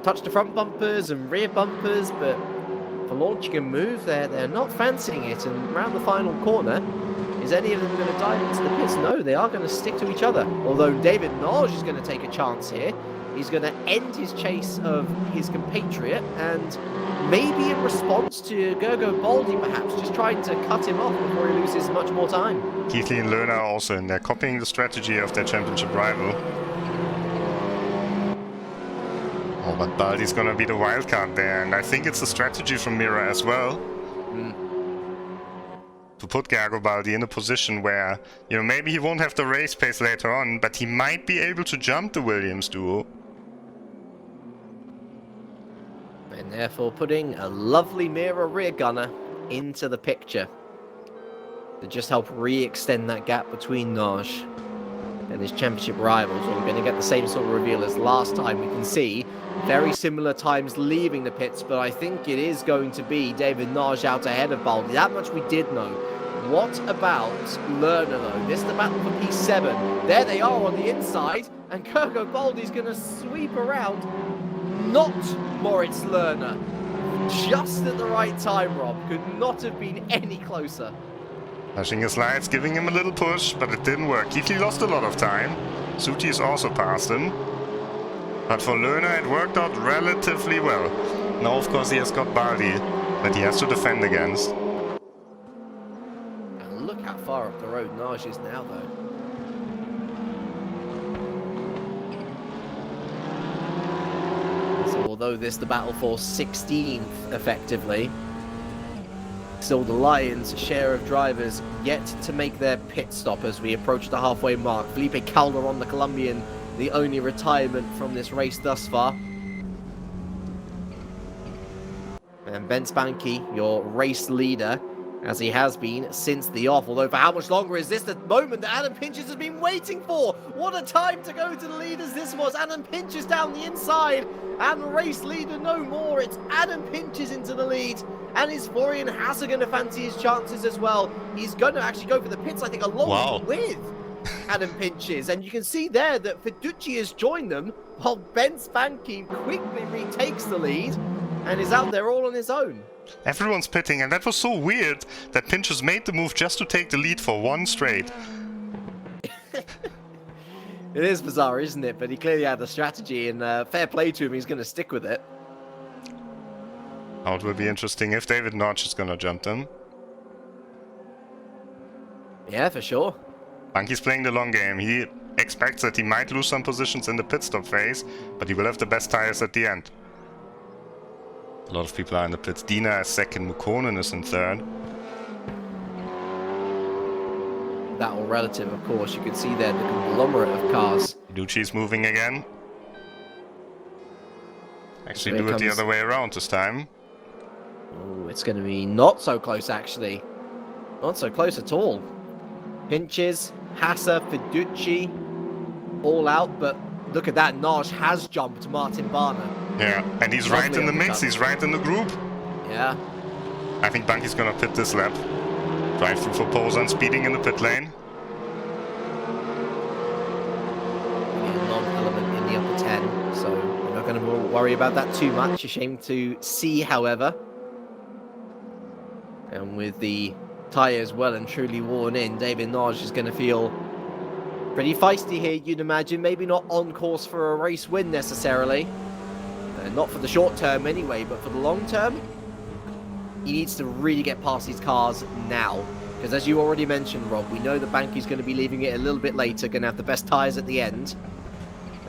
touch the front bumpers and rear bumpers, but for launching a move, they're not fancying it. And around the final corner, is any of them going to dive into the pits? No, they are going to stick to each other. Although David Nage is going to take a chance here. He's going to end his chase of his compatriot, and maybe in response to Gergo Baldi, perhaps, just trying to cut him off before he loses much more time. Keithley and Lerner are also in there, copying the strategy of their championship rival. Oh, but Baldi's gonna be the wild card there, and I think it's a strategy from Mira as well. To put Gergo Baldi in a position where, you know, maybe he won't have the race pace later on, but he might be able to jump the Williams duo. And therefore putting a lovely Mira rear gunner into the picture to just help re-extend that gap between Nage and his championship rivals. We're going to get the same sort of reveal as last time. We can see very similar times leaving the pits, but I think it is going to be David Nage out ahead of Baldi. That much we did know. What about Lerner, though? This is the battle for P7. There they are on the inside, and Gergo Baldi's going to sweep around. Not Moritz Lerner. Just at the right time, Rob. Could not have been any closer. Flashing his lights, giving him a little push, but it didn't work. Keithley lost a lot of time. Suti is also past him. But for Lerner, it worked out relatively well. Now, of course, he has got Baldi that he has to defend against. And look how far up the road Nage is now, though. So, although this is the battle for 16th, effectively, still the Lions' share of drivers yet to make their pit stop as we approach the halfway mark. Felipe Calderon, the Colombian, the only retirement from this race thus far. And Ben Spanky, your race leader, as he has been since the off. Although for how much longer is this the moment that Adam Pinches has been waiting for? What a time to go to the lead as this was. Adam Pinches down the inside, and race leader no more. It's Adam Pinches into the lead. And is Florian Hasser going to fancy his chances as well? He's going to actually go for the pits, I think, along with Adam Pinches. And you can see there that Fiducci has joined them, while Ben Spanky quickly retakes the lead and is out there all on his own. Everyone's pitting, and that was so weird that Pinches made the move just to take the lead for one straight. It is bizarre, isn't it? But he clearly had the strategy, and fair play to him, he's going to stick with it. Now it will be interesting if David Nage is going to jump them. Yeah, for sure. Bunky's playing the long game. He expects that he might lose some positions in the pit stop phase, but he will have the best tires at the end. A lot of people are in the pits. Dina is second, Mukonen is in third. That all relative, of course. You can see there the conglomerate of cars. Ducci's moving again. Actually, So do it the other way around this time. Oh, it's going to be not so close, actually. Not so close at all. Pinches, Hasser, Fiducci, all out, but look at that. Nage has jumped Martin Barner. Yeah, and he's right in the mix. He's right in the group. Yeah. I think Bunky's going to pit this lap. Drive through for Posa and speeding in the pit lane. Non-element in the upper 10, so we're not going to worry about that too much. A shame to see, however. And with the tyres well and truly worn in, David Nage is going to feel pretty feisty here, you'd imagine. Maybe not on course for a race win necessarily. Not for the short term anyway, but for the long term, he needs to really get past these cars now. Because as you already mentioned, Rob, we know that Banky's going to be leaving it a little bit later, going to have the best tyres at the end.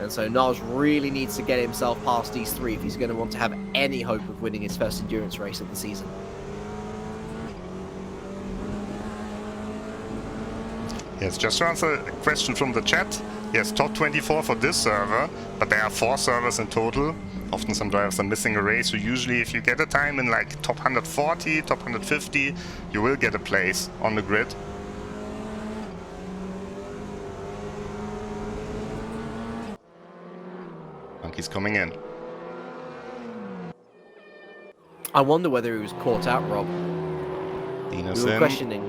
And so Nage really needs to get himself past these three if he's going to want to have any hope of winning his first endurance race of the season. Yes, just to answer a question from the chat. Yes, top 24 for this server, but there are 4 servers in total. Often some drivers are missing a race, so usually if you get a time in like top 140, top 150, you will get a place on the grid. he's coming in. I wonder whether he was caught out, Rob. Dina's We were in. questioning.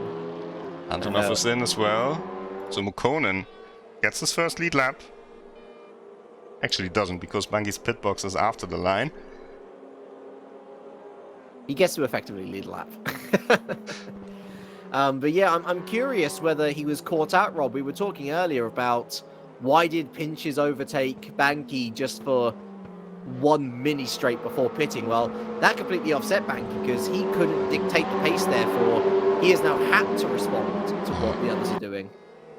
Antonov is in as well. So Willkommen gets his first lead lap. Actually doesn't, because Bunky's pit box is after the line. He gets to effectively lead a lap. But yeah, I'm curious whether he was caught out, Rob. We were talking earlier about why did Pinches overtake Banky just for one mini straight before pitting. Well, that completely offset Banky because he couldn't dictate the pace, therefore he has now had to respond to what the others are doing.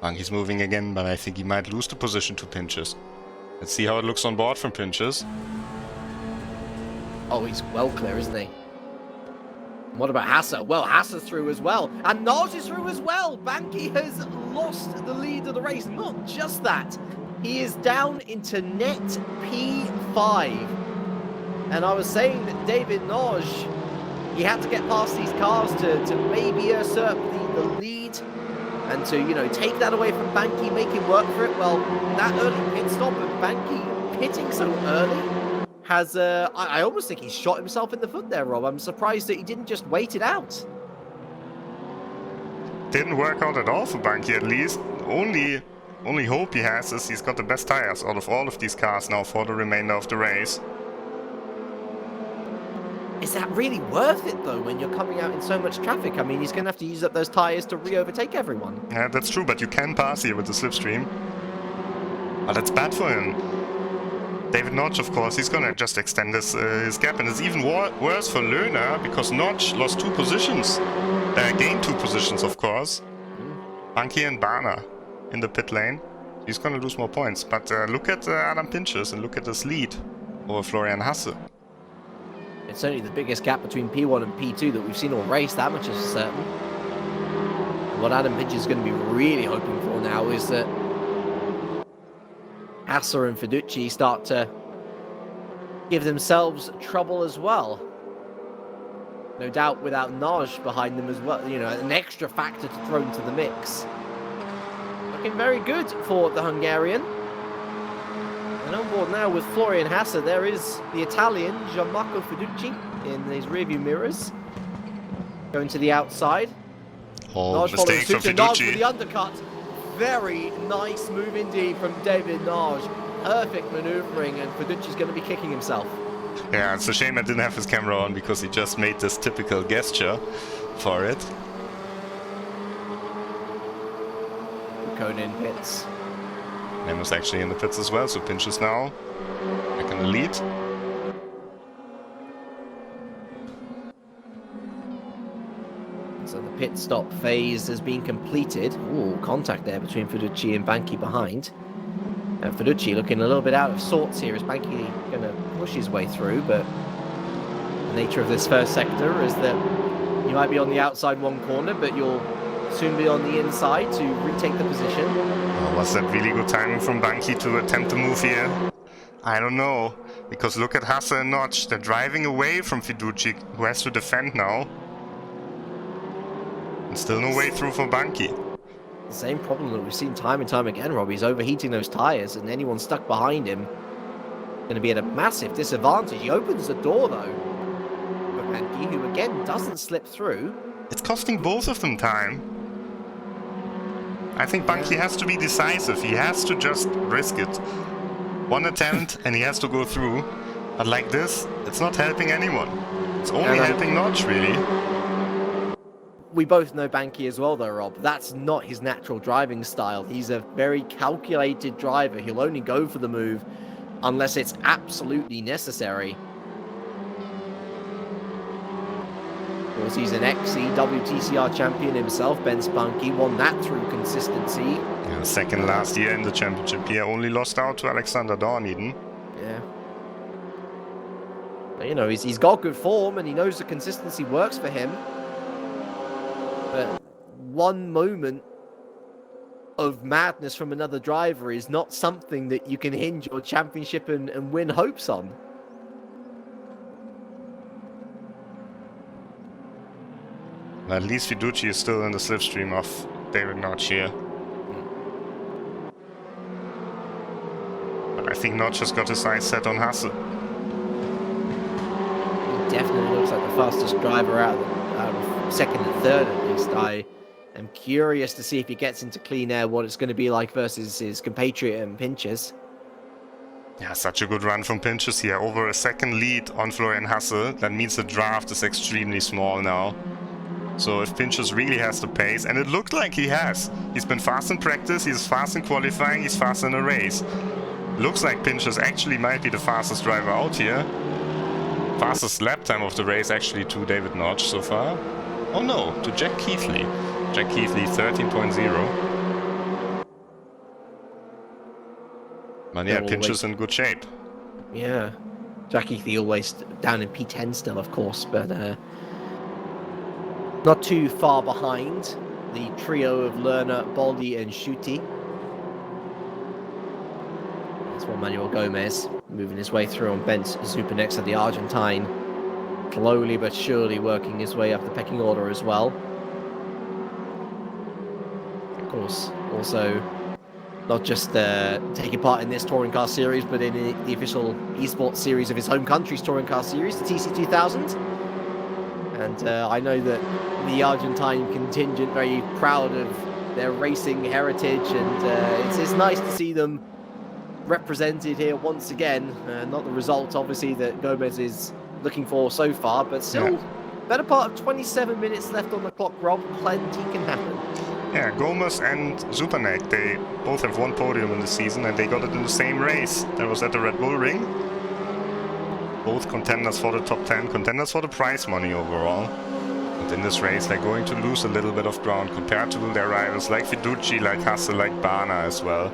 Bunky's moving again, but I think he might lose the position to Pinches. Let's see how it looks on board from Pinches. Oh, he's well clear, isn't he? What about Hassa? Well, Hassa's through as well. And Naj is through as well. Banky has lost the lead of the race. Not just that. He is down into net P5. And I was saying that David Naj, he had to get past these cars to maybe usurp the lead and to, you know, take that away from Banky, make him work for it. Well, that early pit stop of Banky pitting so early has, I almost think he's shot himself in the foot there, Rob. I'm surprised that he didn't just wait it out. Didn't work out at all for Bunky, at least. Only hope he has is he's got the best tires out of all of these cars now for the remainder of the race. Is that really worth it, though, when you're coming out in so much traffic? I mean, he's going to have to use up those tires to re-overtake everyone. Yeah, that's true, but you can pass here with the slipstream. But it's bad for him. David Notch, of course, he's gonna just extend his gap, and it's even worse for Löhner because Notch lost 2 positions, gained 2 positions, of course. Bunky and Bana in the pit lane. He's gonna lose more points, but look at Adam Pinches and look at his lead over Florian Hasse. It's certainly the biggest gap between P1 and P2 that we've seen all race, that much is certain. What Adam Pinches is going to be really hoping for now is that Hasse and Fiducci start to give themselves trouble as well. No doubt without Naj behind them as well, you know, an extra factor to throw into the mix. Looking very good for the Hungarian. And on board now with Florian Hasse, there is the Italian Gianmarco Fiducci in his rearview mirrors. Going to the outside. Oh, Naj mistake from following suit, and Naj Fiducci. with the undercut. Very nice move indeed from David Naj. Perfect maneuvering, and Fiducci's going to be kicking himself. Yeah, it's a shame I didn't have his camera on because he just made this typical gesture for it. Conan pits. Nemo's actually in the pits as well, so Pinches now back in the lead. So the pit stop phase has been completed. Ooh, contact there between Fiducci and Banky behind. And Fiducci looking a little bit out of sorts here. Is Banky going to push his way through? But the nature of this first sector is that you might be on the outside one corner, but you'll soon be on the inside to retake the position. Oh, was that really good timing from Banky to attempt the move here? I don't know, because look at Hasse and Notch. They're driving away from Fiducci, who has to defend now. And still no way through for Banky. The same problem that we've seen time and time again, Rob. He's overheating those tyres, and anyone stuck behind him going to be at a massive disadvantage. He opens the door, though, for Banky, who again doesn't slip through. It's costing both of them time. I think Banky has to be decisive. He has to just risk it. One attempt, and he has to go through. But like this, it's not helping anyone. It's only helping Notch, really. We both know Banky as well, though, Rob. That's not his natural driving style. He's a very calculated driver. He'll only go for the move unless it's absolutely necessary. Of course, he's an ex-WTCR champion himself. Ben Spunky won that through consistency. Yeah, second last year in the championship here. Only lost out to Alexander Dorneden. Yeah. But, you know, he's got good form, and he knows the consistency works for him. But one moment of madness from another driver is not something that you can hinge your championship and win hopes on. At least Fiducci is still in the slipstream of David Notch here. But I think Notch has got his eyes set on Hasse. He definitely looks like the fastest driver out of second and third, at least. I am curious to see if he gets into clean air, what it's going to be like versus his compatriot and Pinches. Yeah, such a good run from Pinches here. Over a second lead on Florian Hasse. That means the draft is extremely small now. So if Pinches really has the pace, and it looked like he has. He's been fast in practice, he's fast in qualifying, he's fast in a race. Looks like Pinches actually might be the fastest driver out here. Fastest lap time of the race actually to David Notch so far. Oh no, to Jack Keithley. Jack Keithley 13.0. But yeah, Pinches in good shape. Yeah. Jack Keithley always down in P10 still, of course, but not too far behind the trio of Lerner, Baldi and Schutti. That's Juan Manuel Gomez moving his way through on Bent Zupa next to the Argentine. Slowly but surely working his way up the pecking order as well. Of course, also not just taking part in this touring car series, but in the official esports series of his home country's touring car series, the TC2000. And I know that the Argentine contingent very proud of their racing heritage, and it's nice to see them represented here once again. Not the result, obviously, that Gomez is looking for so far, but still, better part of 27 minutes left on the clock, Rob. Plenty can happen. Yeah, Gomez and Zupanek, they both have one podium in the season, and they got it in the same race. That was at the Red Bull Ring. Both contenders for the top 10, contenders for the prize money overall. But in this race, they're going to lose a little bit of ground compared to their rivals like Fiducci, like Hasse, like Bana as well.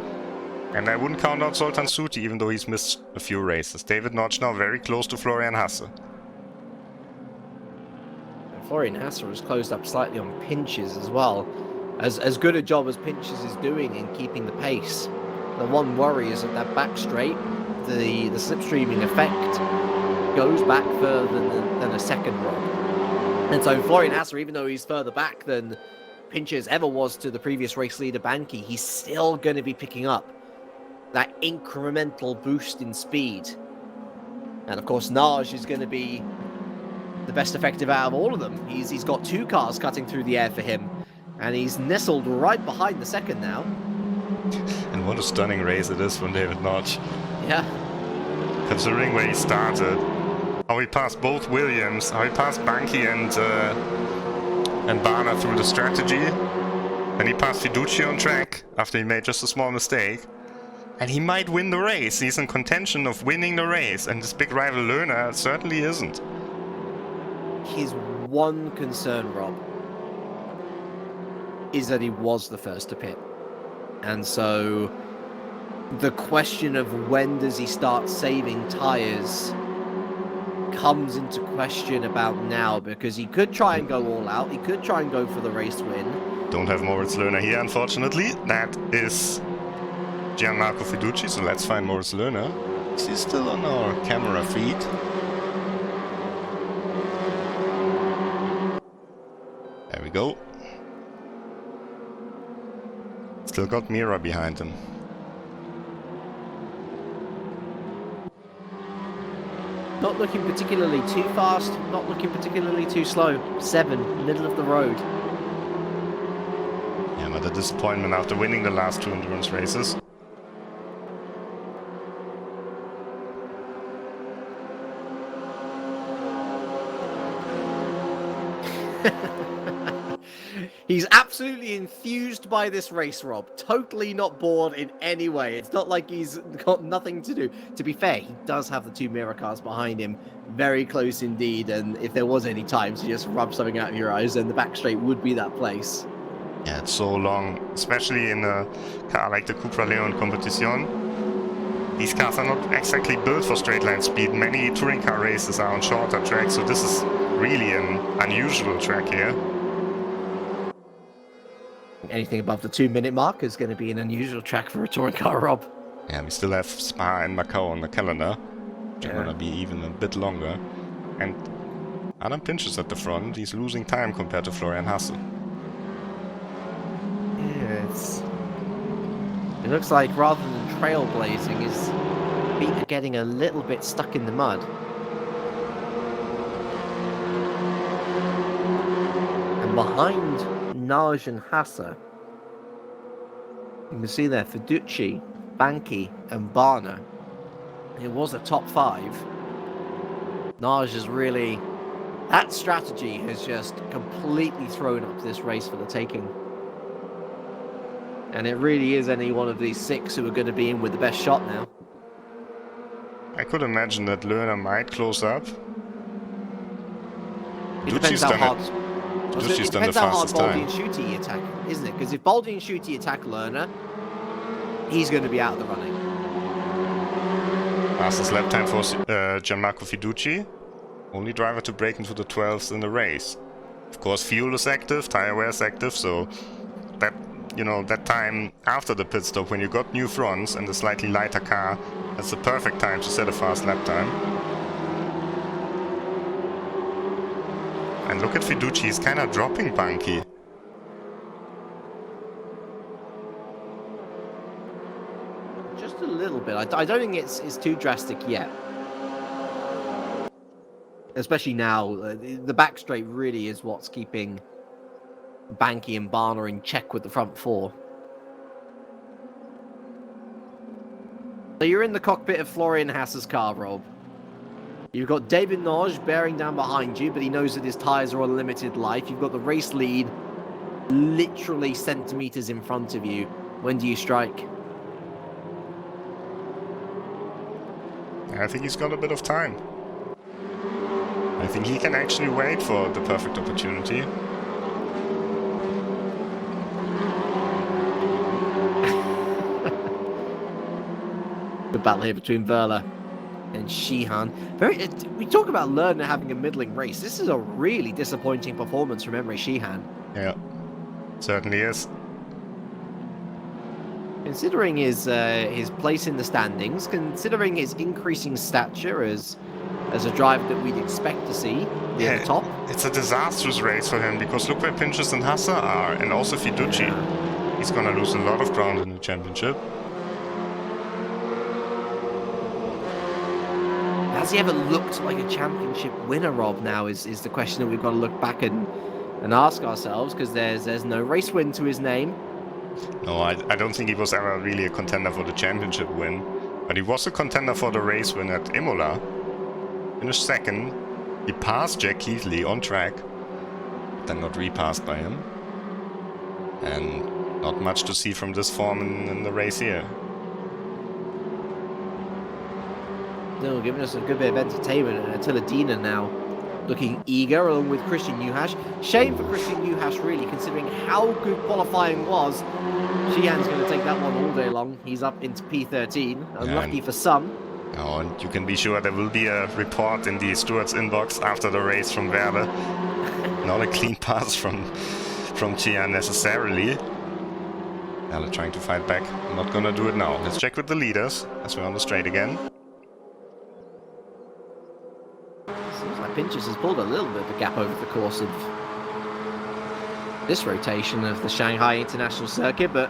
And I wouldn't count out Zoltan Suti, even though he's missed a few races. David Notch now very close to Florian Hasse. And Florian Hasse has closed up slightly on Pinches as well. As good a job as Pinches is doing in keeping the pace. The one worry is that back straight, the slipstreaming effect goes back further than a second run. And so Florian Hasse, even though he's further back than Pinches ever was to the previous race leader Banki, he's still going to be picking up that incremental boost in speed. And of course Naj is going to be the best effective out of all of them. He's got two cars cutting through the air for him, and he's nestled right behind the second now. And what a stunning race it is from David Notch. Yeah. Considering where he started, how he passed both Williams, how he passed Banki and Bana through the strategy. Then he passed Fiducci on track after he made just a small mistake. And he might win the race. He's in contention of winning the race, and this big rival Lerner certainly isn't. His one concern, Rob, is that he was the first to pit. And so the question of when does he start saving tyres comes into question about now, because he could try and go all out. He could try and go for the race win. Don't have Moritz Lerner here, unfortunately. That is Gianmarco Fiducci, so let's find Moritz Lerner. Is he still on our camera feed? There we go. Still got Mira behind him. Not looking particularly too fast, not looking particularly too slow. 7, middle of the road. Yeah, but a disappointment after winning the last 2 endurance races. He's absolutely enthused by this race, Rob. Totally not bored in any way. It's not like he's got nothing to do. To be fair, he does have the 2 mirror cars behind him. Very close indeed. And if there was any time to just rub something out of your eyes, then the back straight would be that place. Yeah, it's so long, especially in a car like the CUPRA Leon Competición. These cars are not exactly built for straight line speed. Many touring car races are on shorter tracks, so this is really an unusual track here. Anything above the 2-minute mark is going to be an unusual track for a touring car, Rob. Yeah, we still have Spa and Macau on the calendar, which are going to be even a bit longer. And Adam Pinches at the front. He's losing time compared to Florian Hasse. Yeah, it looks like rather than trailblazing, feet are getting a little bit stuck in the mud. And behind Naj and Hassa, you can see there Fiducci, Banki and Barner. It was a top 5. Naj is really... That strategy has just completely thrown up this race for the taking. And it really is any one of these 6 who are going to be in with the best shot now. I could imagine that Lerner might close up. It depends how hard... Ducci's done the depends how hard fastest Baldy time. and Shooty attack, isn't it? Because if Baldy and Shooty attack Lerner, he's going to be out of the running. Fastest lap time for Gianmarco Fiducci. Only driver to break into the 12s in the race. Of course, fuel is active, tire wear is active, so that, you know, that time after the pit stop when you got new fronts and a slightly lighter car, that's the perfect time to set a fast lap time. And look at Fiducci, he's kind of dropping Banki. Just a little bit. I don't think it's too drastic yet. Especially now, the back straight really is what's keeping Banki and Barner in check with the front 4. So you're in the cockpit of Florian Hasse's car, Rob. You've got David Naj bearing down behind you, but he knows that his tyres are on limited life. You've got the race lead literally centimetres in front of you. When do you strike? I think he's got a bit of time. I think he can actually wait for the perfect opportunity. The battle here between Verla and Sheehan. We talk about Lerner having a middling race. This is a really disappointing performance from Emre Sheehan. Yeah, certainly is. Considering his place in the standings, considering his increasing stature as a driver that we'd expect to see near the top. It's a disastrous race for him because look where Pinches and Hassa are, and also Fiducci. He's gonna lose a lot of ground in the championship. Has he ever looked like a championship winner, Rob, now is the question that we've got to look back and ask ourselves, because there's no race win to his name. No, I don't think he was ever really a contender for the championship win, but he was a contender for the race win at Imola. Finished second. He passed Jack Keithley on track, then not repassed by him. And not much to see from this form in the race here. No, giving us a good bit of entertainment, and Attila Dina now looking eager along with Christian Newhash. Shame for Christian Newhash, really, considering how good qualifying was. Sheehan's going to take that one all day long. He's up into P13. Unlucky for some. Oh, and you can be sure there will be a report in the steward's inbox after the race from Werle. Not a clean pass from Sheehan necessarily. Werle trying to fight back. I'm not gonna do it now. Let's check with the leaders as we're on the straight again. Seems like Pinches has pulled a little bit of a gap over the course of this rotation of the Shanghai International Circuit, but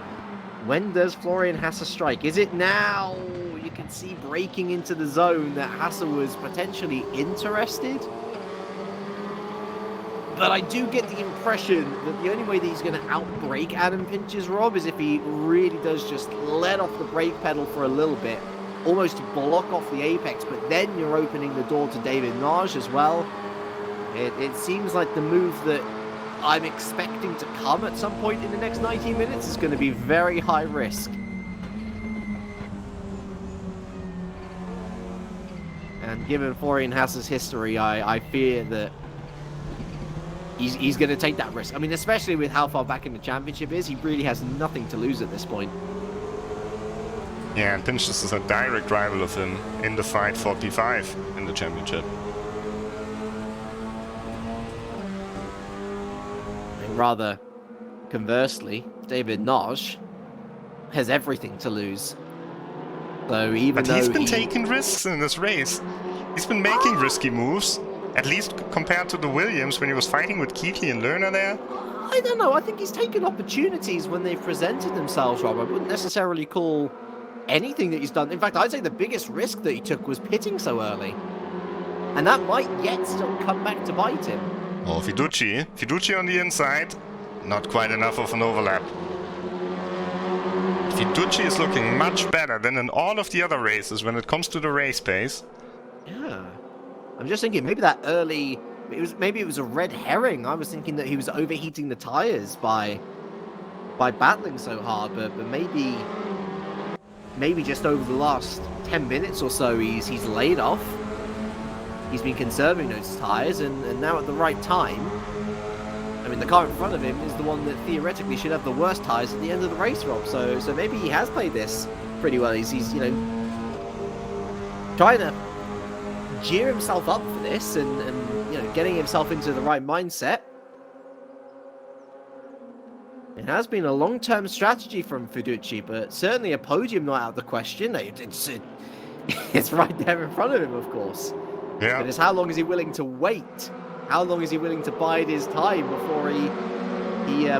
when does Florian Hassa strike? Is it now? You can see breaking into the zone that Hassa was potentially interested. But I do get the impression that the only way that he's going to outbrake Adam Pinches, Rob, is if he really does just let off the brake pedal for a little bit, almost to block off the apex, but then you're opening the door to David Naj as well. It seems like the move that I'm expecting to come at some point in the next 90 minutes is going to be very high risk. And given Florian Hassa's history, I fear that he's going to take that risk. I mean, especially with how far back in the championship is, he really has nothing to lose at this point. Yeah, and Pinches is a direct rival of him in the fight for P5 in the championship. And rather conversely, David Naj has everything to lose. So even though he's been taking risks in this race. He's been making risky moves, at least compared to the Williams when he was fighting with Keithley and Lerner there. I don't know. I think he's taken opportunities when they've presented themselves, Rob. I wouldn't necessarily call anything that he's done. In fact, I'd say the biggest risk that he took was pitting so early. And that might yet still come back to bite him. Oh, Fiducci. Fiducci on the inside. Not quite enough of an overlap. Fiducci is looking much better than in all of the other races when it comes to the race pace. Yeah. I'm just thinking maybe that early... Maybe it was a red herring. I was thinking that he was overheating the tyres by battling so hard, but maybe just over the last 10 minutes or so he's laid off. He's been conserving those tyres, and now at the right time, I mean, the car in front of him is the one that theoretically should have the worst tyres at the end of the race, Rob. So maybe he has played this pretty well. He's you know, trying to gear himself up for this and you know, getting himself into the right mindset. It has been a long-term strategy from Fiducci, but certainly a podium not out of the question. It's right there in front of him, of course. Yeah. But it's how long is he willing to wait? How long is he willing to bide his time before he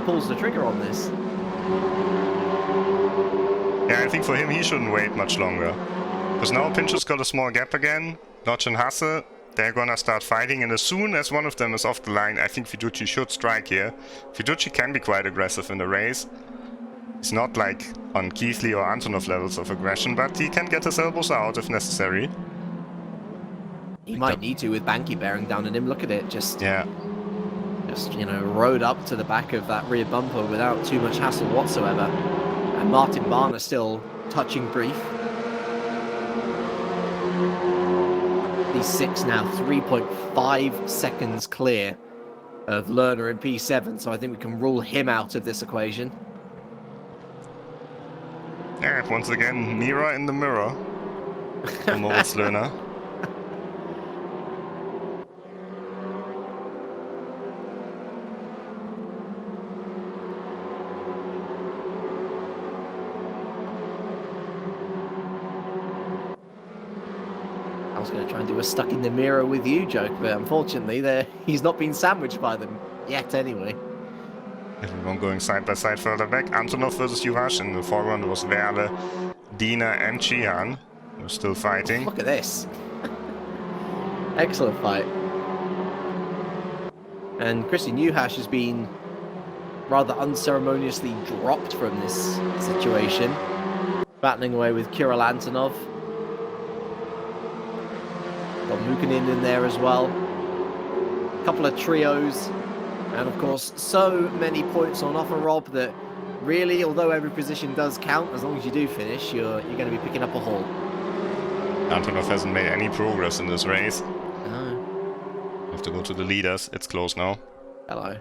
pulls the trigger on this? Yeah, I think for him he shouldn't wait much longer. Because now Pinch's got a small gap again. Notch and Hasse, they're gonna start fighting, and as soon as one of them is off the line, I think Fiducci should strike here. Fiducci can be quite aggressive in the race. He's not like on Keithley or Antonov levels of aggression, but he can get his elbows out if necessary. He might need to with Banky bearing down on him. Look at it, just you know, rode up to the back of that rear bumper without too much hassle whatsoever. And Martin Barner still touching brief. He's 6 now, 3.5 seconds clear of Lerner in P7, so I think we can rule him out of this equation. Yeah, once again, mirror in the mirror for Moritz Lerner. I was going to try and do a stuck in the mirror with you joke, but unfortunately he's not been sandwiched by them yet anyway. Everyone going side by side further back. Antonov versus Juhasz. In the foreground was Werle, Dina and Chihan. They're still fighting. Look at this. Excellent fight. And Christian Juhasz has been rather unceremoniously dropped from this situation. Battling away with Kirill Antonov. Got Mukinin in there as well. A couple of trios. And of course, so many points on offer, Rob, that really, although every position does count, as long as you do finish, you're going to be picking up a haul. Antonov hasn't made any progress in this race. No. Have to go to the leaders. It's close now. Hello.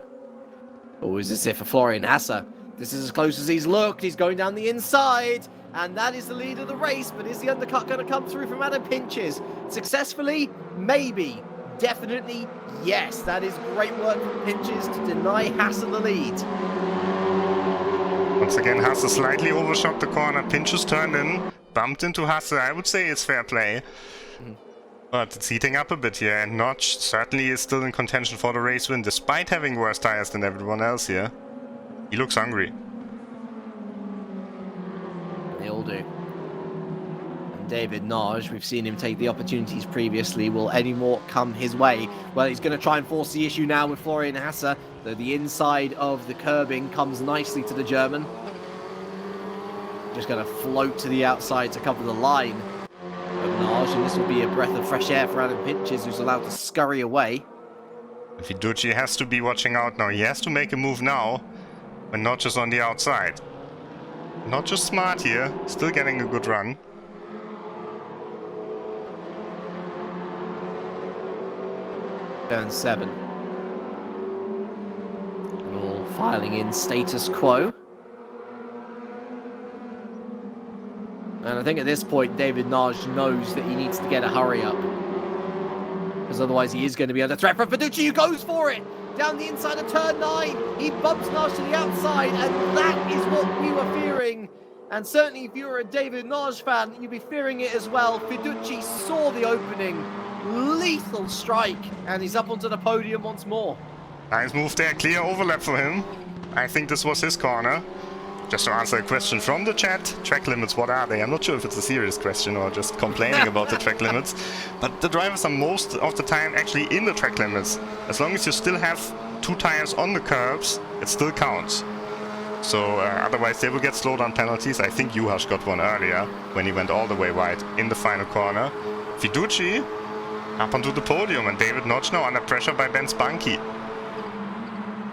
Oh, is this it for Florian Hasse? This is as close as he's looked. He's going down the inside. And that is the lead of the race. But is the undercut going to come through from Adam Pinches? Successfully? Maybe. Definitely, yes. That is great work from Pinches to deny Hasse the lead. Once again, Hasse slightly overshot the corner. Pinches turned in, bumped into Hasse. I would say it's fair play. But it's heating up a bit here, and Notch certainly is still in contention for the race win, despite having worse tires than everyone else here. He looks hungry. They all do. David Nagy, we've seen him take the opportunities previously. Will any more come his way? Well, he's going to try and force the issue now with Florian Hasse, though the inside of the curbing comes nicely to the German. Just going to float to the outside to cover the line of Nagy, and this will be a breath of fresh air for Adam Pinches, who's allowed to scurry away. Fiducci has to be watching out now. He has to make a move now when Notch is on the outside. Not just smart here, still getting a good run. Turn 7. All filing in status quo. And I think at this point, David Nagy knows that he needs to get a hurry up. Because otherwise he is going to be under threat from Fiducci, who goes for it! Down the inside of turn 9! He bumps Nagy to the outside, and that is what we were fearing. And certainly if you're a David Nagy fan, you'd be fearing it as well. Fiducci saw the opening. Lethal strike, and he's up onto the podium once more. Nice move there, clear overlap for him. I think this was his corner. just to answer a question from the chat, track limits, what are they? I'm not sure if it's a serious question or just complaining about the track limits, but the drivers are most of the time actually in the track limits. As long as you still have 2 tires on the curbs, it still counts. So otherwise they will get slowdown penalties. I think Juhas got one earlier when he went all the way wide in the final corner. Fiduci up onto the podium, and David Notch now under pressure by Ben Spunky.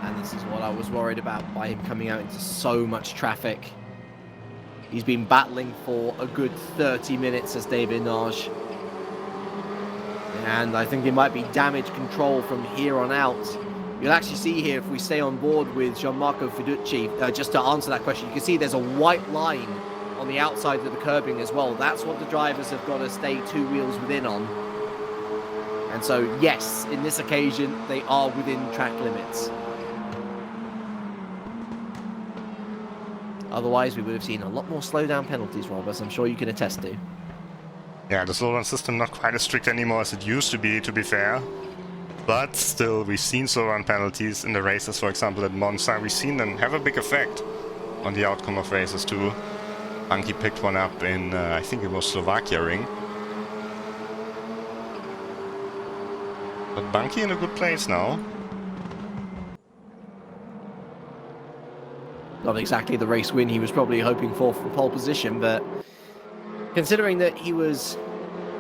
And this is what I was worried about by him coming out into so much traffic. He's been battling for a good 30 minutes as David Notch. And I think it might be damage control from here on out. You'll actually see here, if we stay on board with Gianmarco Fiduci, just to answer that question, you can see there's a white line on the outside of the curbing as well. That's what the drivers have got to stay 2 wheels within on. And so, yes, in this occasion, they are within track limits. Otherwise, we would have seen a lot more slowdown penalties, Rob, as I'm sure you can attest to. Yeah, the slowdown system not quite as strict anymore as it used to be fair. But still, we've seen slowdown penalties in the races, for example, at Monza. We've seen them have a big effect on the outcome of races too. Bunky picked one up in, I think it was Slovakia ring. But Bunky in a good place now. Not exactly the race win he was probably hoping for pole position, but considering that he was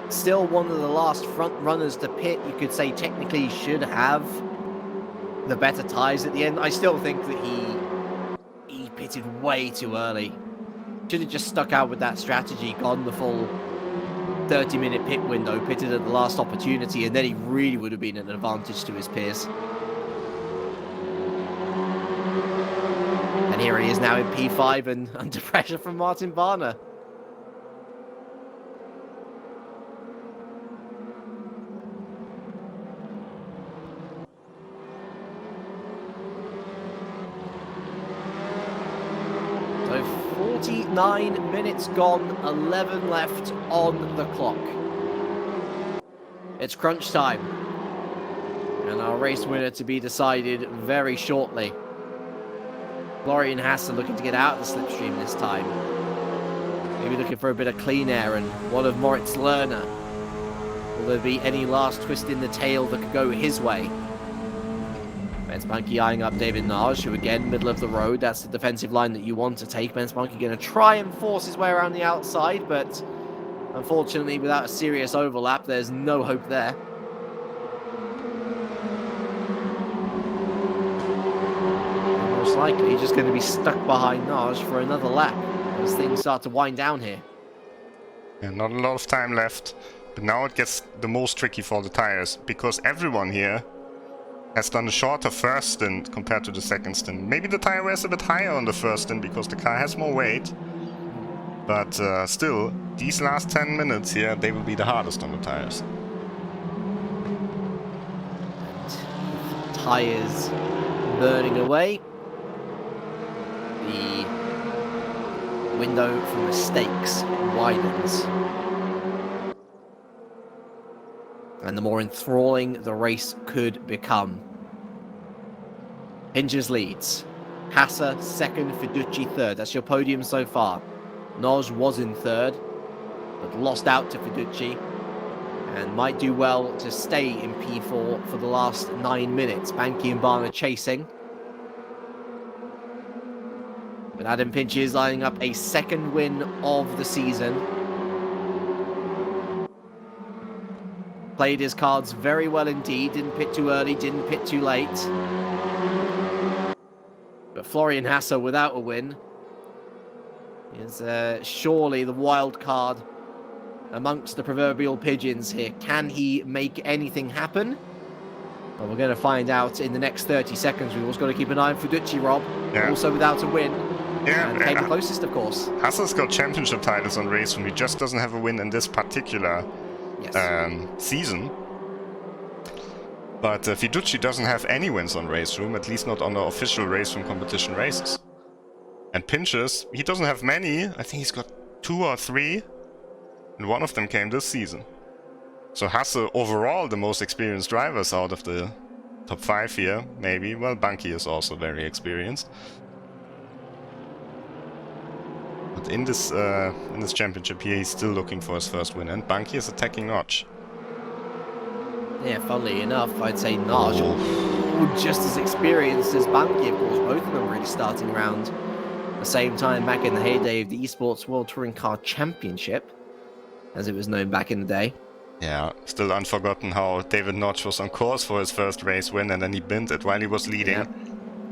still one of the last front runners to pit, you could say technically should have the better tyres at the end. I still think that he pitted way too early. Should have just stuck out with that strategy, gone the full 30-minute pit window, pitted at the last opportunity, and then he really would have been an advantage to his peers. And here he is now in P5 and under pressure from Martin Barner. So 49 minutes gone, 11 left on the clock. It's crunch time. And our race winner to be decided very shortly. Florian Hasse looking to get out of the slipstream this time. Maybe looking for a bit of clean air, and one of Moritz Lerner. Will there be any last twist in the tail that could go his way? Ben Spunky eyeing up David Naj, who again, middle of the road. That's the defensive line that you want to take. Ben Spunky going to try and force his way around the outside, but unfortunately without a serious overlap, there's no hope there. Most likely just going to be stuck behind Naj for another lap as things start to wind down here. And not a lot of time left, but now it gets the most tricky for the tires, because everyone here has done a shorter first stint compared to the second stint. Maybe the tire wear is a bit higher on the first stint because the car has more weight, but still, these last 10 minutes here, they will be the hardest on the tires. And tires burning away. The window for mistakes widens. And the more enthralling the race could become. Hinges leads. Hasse second, Fiduci third. That's your podium so far. Noj was in third, but lost out to Fiduci. And might do well to stay in P4 for the last 9 minutes. Banky and Barner chasing. But Adam Pinch is lining up a second win of the season. Played his cards very well indeed. Didn't pit too early, didn't pit too late. But Florian Hasse without a win is surely the wild card amongst the proverbial pigeons here. Can he make anything happen? Well, we're going to find out in the next 30 seconds. We've also got to keep an eye on Fiduci, Rob. Yeah. Also without a win. Yeah, and came the closest, of course. Hasse's got championship titles on RaceRoom. He just doesn't have a win in this particular season. But Fiduci doesn't have any wins on RaceRoom, at least not on the official RaceRoom competition races. And Pinches, he doesn't have many. I think he's got 2 or 3. And one of them came this season. So Hasse, overall, the most experienced drivers out of the top 5 here, maybe. Well, Bunky is also very experienced. But in this championship here, he's still looking for his first win, and Bunky is attacking Notch. Yeah, funnily enough, I'd say Naj, just as experienced as Bunky, of course, both of them really starting around the same time back in the heyday of the Esports World Touring Car Championship, as it was known back in the day. Yeah, still unforgotten how David Notch was on course for his first race win, and then he binned it while he was leading. Yep.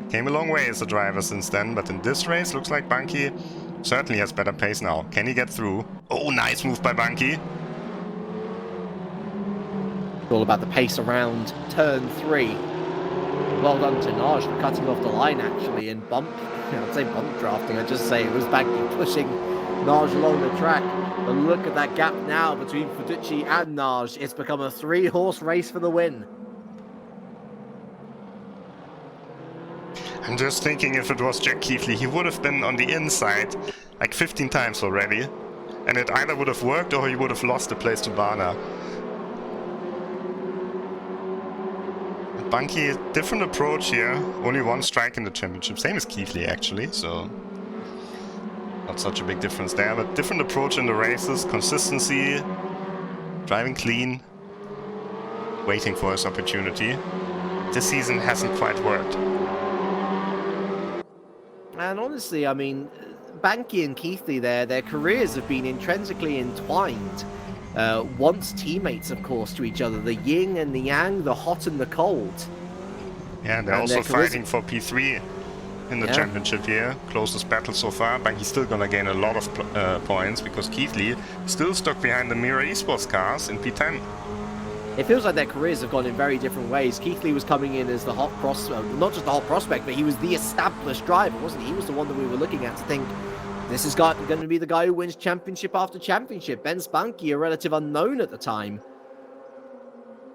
Came a long way as a driver since then, but in this race, looks like Bunky certainly has better pace now. Can he get through? Oh, nice move by Bunky. All about the pace around turn 3. Well done to Naj for cutting off the line, actually, and I'd say bump drafting, I'd just say it was Bunky pushing Naj along the track. But look at that gap now between Fiducci and Naj. It's become a 3-horse race for the win. I'm just thinking if it was Jack Keithley, he would have been on the inside like 15 times already. And it either would have worked or he would have lost the place to Barna. Bunky, different approach here. Only 1 strike in the championship. Same as Keithley, actually, so not such a big difference there. But different approach in the races. Consistency, driving clean, waiting for his opportunity. This season hasn't quite worked. And honestly, I mean, Bunky and Keithley their careers have been intrinsically entwined. Once teammates, of course, to each other. The yin and the yang, the hot and the cold. Yeah, and they're also fighting for P3 in the championship here. Closest battle so far. Bunky's still gonna gain a lot of points because Keithley still stuck behind the Mira Esports cars in P10. It feels like their careers have gone in very different ways. Keithley was coming in as the hot prospect, not just the hot prospect, but he was the established driver, wasn't he? He was the one that we were looking at to think, this is going to be the guy who wins championship after championship. Ben Spunky, a relative unknown at the time.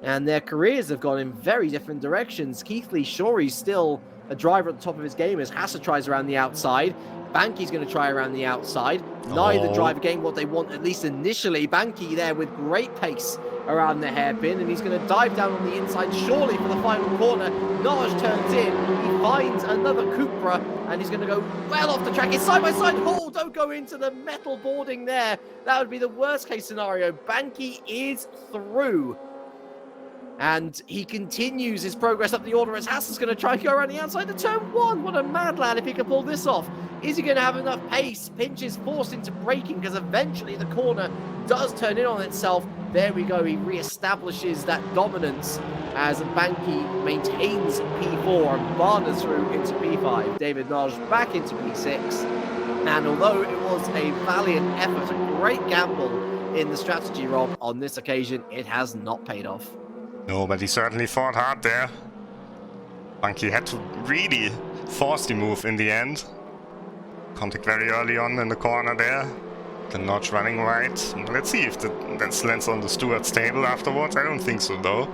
And their careers have gone in very different directions. Keithley, sure, he's still a driver at the top of his game as Hasser tries around the outside. Banky's going to try around the outside. Neither driver getting what they want, at least initially. Banky there with great pace around the hairpin, and he's going to dive down on the inside, surely for the final corner. Naj turns in, he finds another CUPRA, and he's going to go well off the track. It's side by side. Oh, don't go into the metal boarding there. That would be the worst case scenario. Banky is through. And he continues his progress up the order as Hasser's going to try and go around the outside of turn 1. What a mad lad if he can pull this off. Is he going to have enough pace? Pinch is forced into braking because eventually the corner does turn in on itself. There we go. He reestablishes that dominance as Banky maintains P4 and Barnes through into P5. David Naj back into P6. And although it was a valiant effort, a great gamble in the strategy, Rob, on this occasion, it has not paid off. No, but he certainly fought hard there. Bunky had to really force the move in the end. Contact very early on in the corner there. The Notch running right. Let's see if that lands on the Stewart's table afterwards. I don't think so, though.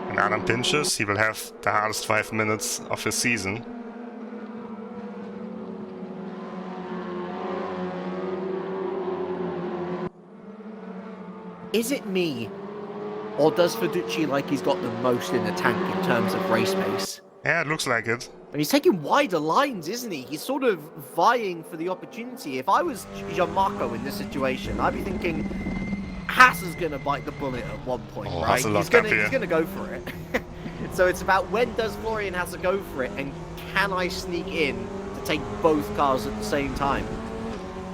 And Adam pinches. He will have the hardest 5 minutes of his season. Is it me? Or does Fiducci like he's got the most in the tank in terms of race pace? Yeah, it looks like it. And he's taking wider lines, isn't he? He's sort of vying for the opportunity. If I was Gianmarco in this situation, I'd be thinking, Hasser's going to bite the bullet at one point, right? He's going to go for it. So it's about when does Florian Hasser go for it, and can I sneak in to take both cars at the same time?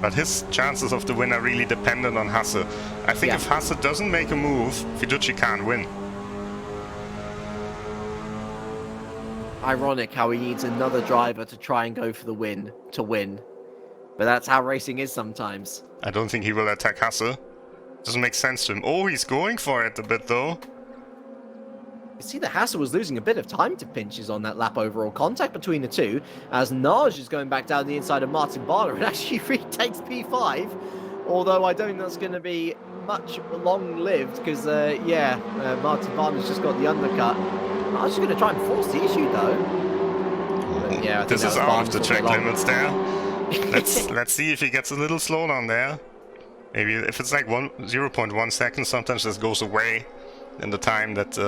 But his chances of the win are really dependent on Hasser. I think if Hasser doesn't make a move, Fiducci can't win. Ironic how he needs another driver to try and go for the win, to win. But that's how racing is sometimes. I don't think he will attack Hasser. Doesn't make sense to him. Oh, he's going for it a bit though. You see that Hasser was losing a bit of time to pinches on that lap overall contact between the two, as Naj is going back down the inside of Martin Barner and actually retakes P5, although I don't think that's going to be much long-lived, because, Martin Barner's just got the undercut. I was just going to try and force the issue, though. But, yeah, this is out of the track limits there. Let's see if he gets a little slowdown there. Maybe if it's like 0.1 seconds, sometimes this goes away in the time that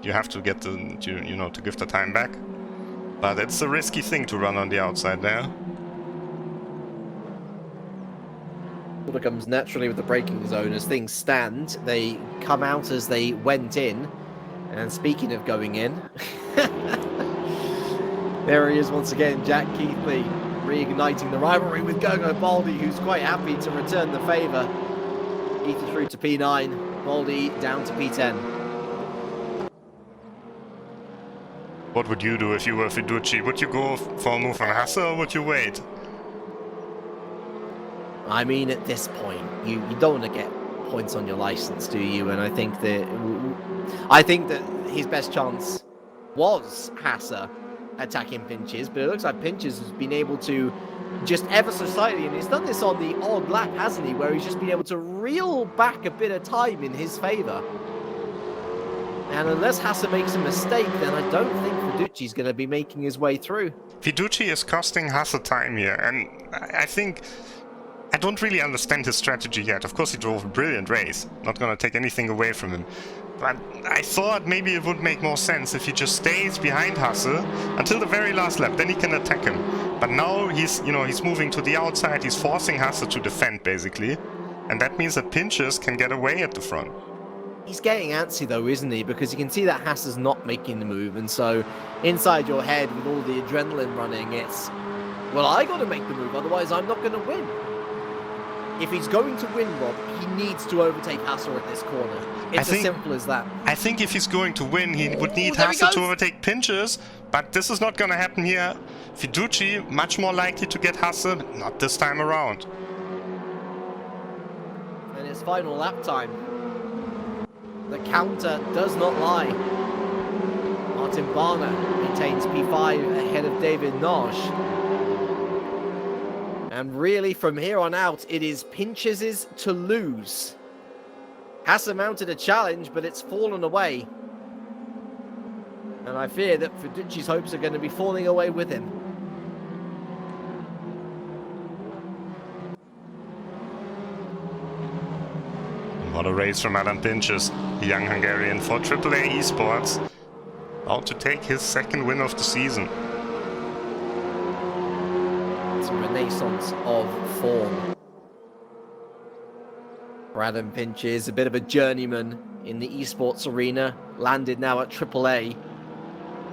you have to get to give the time back. But it's a risky thing to run on the outside there. Order comes naturally with the braking zone as things stand. They come out as they went in. And speaking of going in, there he is once again, Jack Keithley, reigniting the rivalry with Gogo Baldy, who's quite happy to return the favour. Keithley through to P9, Baldy down to P10. What would you do if you were Fiduci? Would you go for a move on Hasse or would you wait? I mean, at this point, you don't want to get points on your license, do you? And I think that his best chance was Hasse attacking Pinches, but it looks like Pinches has been able to just ever so slightly, and he's done this on the odd lap, hasn't he, where he's just been able to reel back a bit of time in his favour. And unless Hasse makes a mistake, then I don't think Fiduci's going to be making his way through. Fiduci is costing Hasse time here, and I think I don't really understand his strategy yet. Of course, he drove a brilliant race. Not going to take anything away from him. But I thought maybe it would make more sense if he just stays behind Hasse until the very last lap. Then he can attack him. But now he's moving to the outside. He's forcing Hasse to defend, basically. And that means that Pinches can get away at the front. He's getting antsy though, isn't he? Because you can see that Hasse's not making the move. And so inside your head with all the adrenaline running, it's, well, I got to make the move. Otherwise, I'm not going to win. If he's going to win, Rob, he needs to overtake Hasse at this corner. It's as simple as that. I think if he's going to win, he would need Hasse to overtake Pinches, but this is not going to happen here. Fiduci, much more likely to get Hasse, but not this time around. And it's final lap time. The counter does not lie. Martin Barner maintains P5 ahead of David Nosh. And really, from here on out, it is Pinches' to lose. Hasse mounted a challenge, but it's fallen away. And I fear that Fiduci's hopes are going to be falling away with him. What a race from Adam Pinches, the young Hungarian for AAA Esports. About to take his second win of the season. It's a renaissance of form. For Adam Pinches, a bit of a journeyman in the esports arena, landed now at AAA.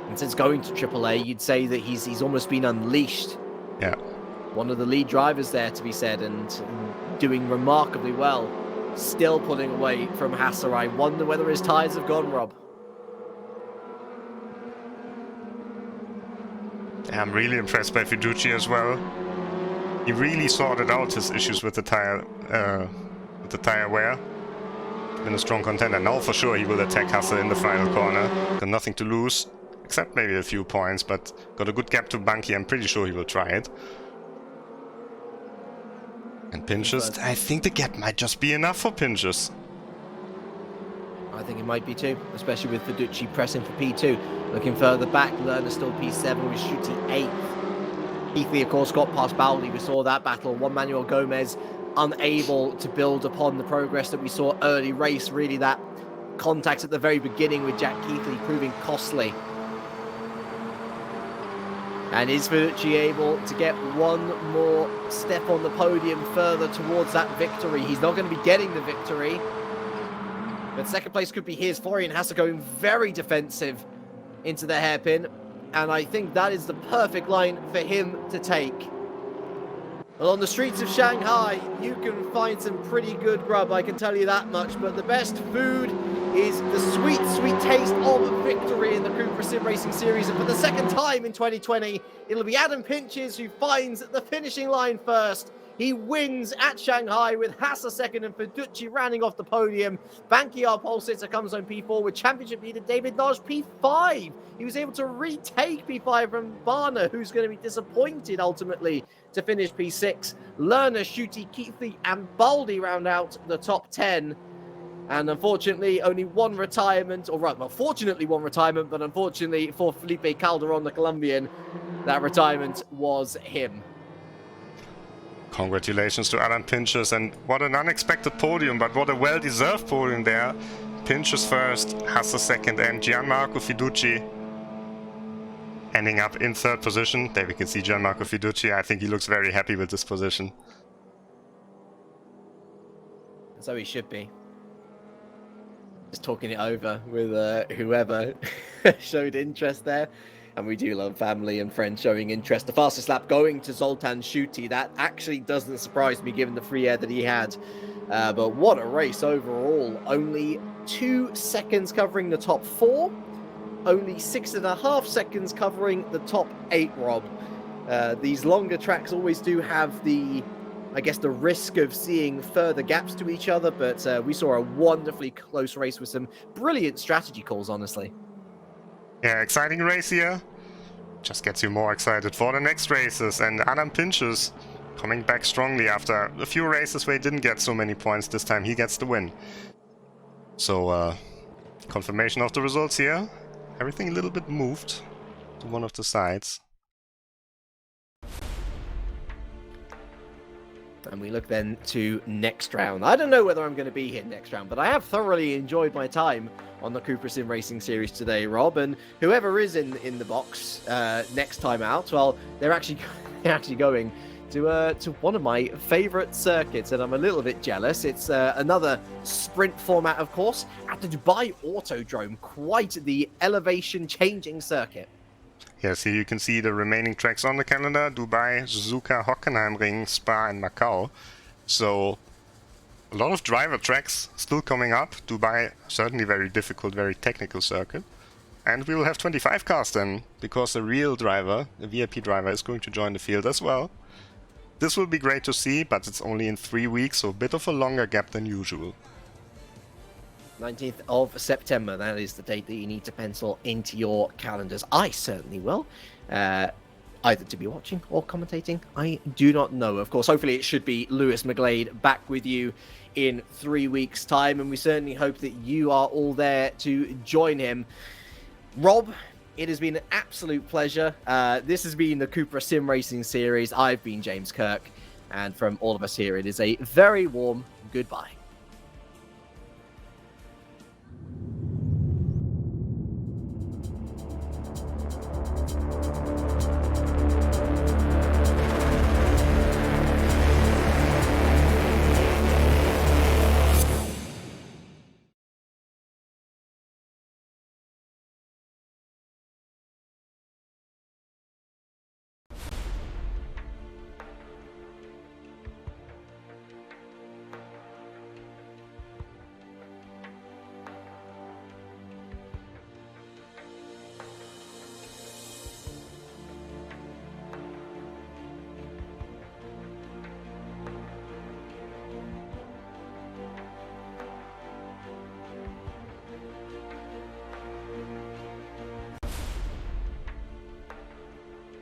And since going to AAA, you'd say that he's almost been unleashed. Yeah. One of the lead drivers there, to be said, and doing remarkably well. Still pulling away from Hasse. I wonder whether his tyres have gone, Rob. I'm really impressed by Fiduci as well. He really sorted out his issues with the tire wear. Been a strong contender. Now for sure he will attack Hasse in the final corner. Got nothing to lose, except maybe a few points, but got a good gap to Bunky. I'm pretty sure he will try it. And Pinches, I think the gap might just be enough for Pinches. I think it might be too, especially with Fiduci pressing for P2. Looking further back, Lerner still P7 with shooting 8th. Keithley, of course, got past Baldy. We saw that battle. Juan Manuel Gomez unable to build upon the progress that we saw early race. Really, that contact at the very beginning with Jack Keithley proving costly. And is Fiduci able to get one more step on the podium further towards that victory? He's not going to be getting the victory. But second place could be his. Florian Hasse going very defensive into the hairpin. And I think that is the perfect line for him to take. Well, on the streets of Shanghai, you can find some pretty good grub, I can tell you that much. But the best food is the sweet, sweet taste of victory in the CUPRA SimRacing Series. And for the second time in 2020, it'll be Adam Pinches who finds the finishing line first. He wins at Shanghai with Hasse second and Fiduci rounding off the podium. Banky, our pole sitter, comes on P4 with championship leader David Nosh P5. He was able to retake P5 from Barner, who's going to be disappointed ultimately to finish P6. Lerner, Schutte, Keithley and Baldy round out the top 10. And unfortunately, only one retirement, or right, well, fortunately one retirement, but unfortunately for Felipe Calderon, the Colombian, that retirement was him. Congratulations to Adam Pinches, and what an unexpected podium, but what a well-deserved podium there. Pinches first, Hasse second, and Gianmarco Fiduci ending up in third position. There we can see Gianmarco Fiduci. I think he looks very happy with this position. So he should be. Just talking it over with whoever showed interest there. And we do love family and friends showing interest. The fastest lap going to Zoltan Schutte. That actually doesn't surprise me given the free air that he had. But what a race overall. Only 2 seconds covering the top 4. Only 6.5 seconds covering the top 8, Rob. These longer tracks always do have the risk of seeing further gaps to each other. But we saw a wonderfully close race with some brilliant strategy calls, honestly. Yeah, exciting race here. Just gets you more excited for the next races. And Adam Pinchus coming back strongly after a few races where he didn't get so many points. This time he gets the win. So, confirmation of the results here. Everything a little bit moved to one of the sides. And we look then to next round. I don't know whether I'm going to be here next round, but I have thoroughly enjoyed my time on the CUPRA SimRacing Series today, Rob. And whoever is in the box next time out, well, they're actually going to one of my favourite circuits, and I'm a little bit jealous. It's another sprint format, of course, at the Dubai Autodrome. Quite the elevation-changing circuit. Yes, here you can see the remaining tracks on the calendar: Dubai, Suzuka, Hockenheimring, Spa and Macau. So a lot of driver tracks still coming up. Dubai, certainly very difficult, very technical circuit. And we will have 25 cars then, because a real driver, a VIP driver, is going to join the field as well. This will be great to see, but it's only in 3 weeks, so a bit of a longer gap than usual. 19th of September, that is the date that you need to pencil into your calendars. I certainly will. Either to be watching or commentating, I do not know. Of course, hopefully it should be Lewis McGlade back with you in 3 weeks' time, and we certainly hope that you are all there to join him. Rob, it has been an absolute pleasure. This has been the CUPRA SimRacing Series. I've been James Kirk, and from all of us here, it is a very warm goodbye.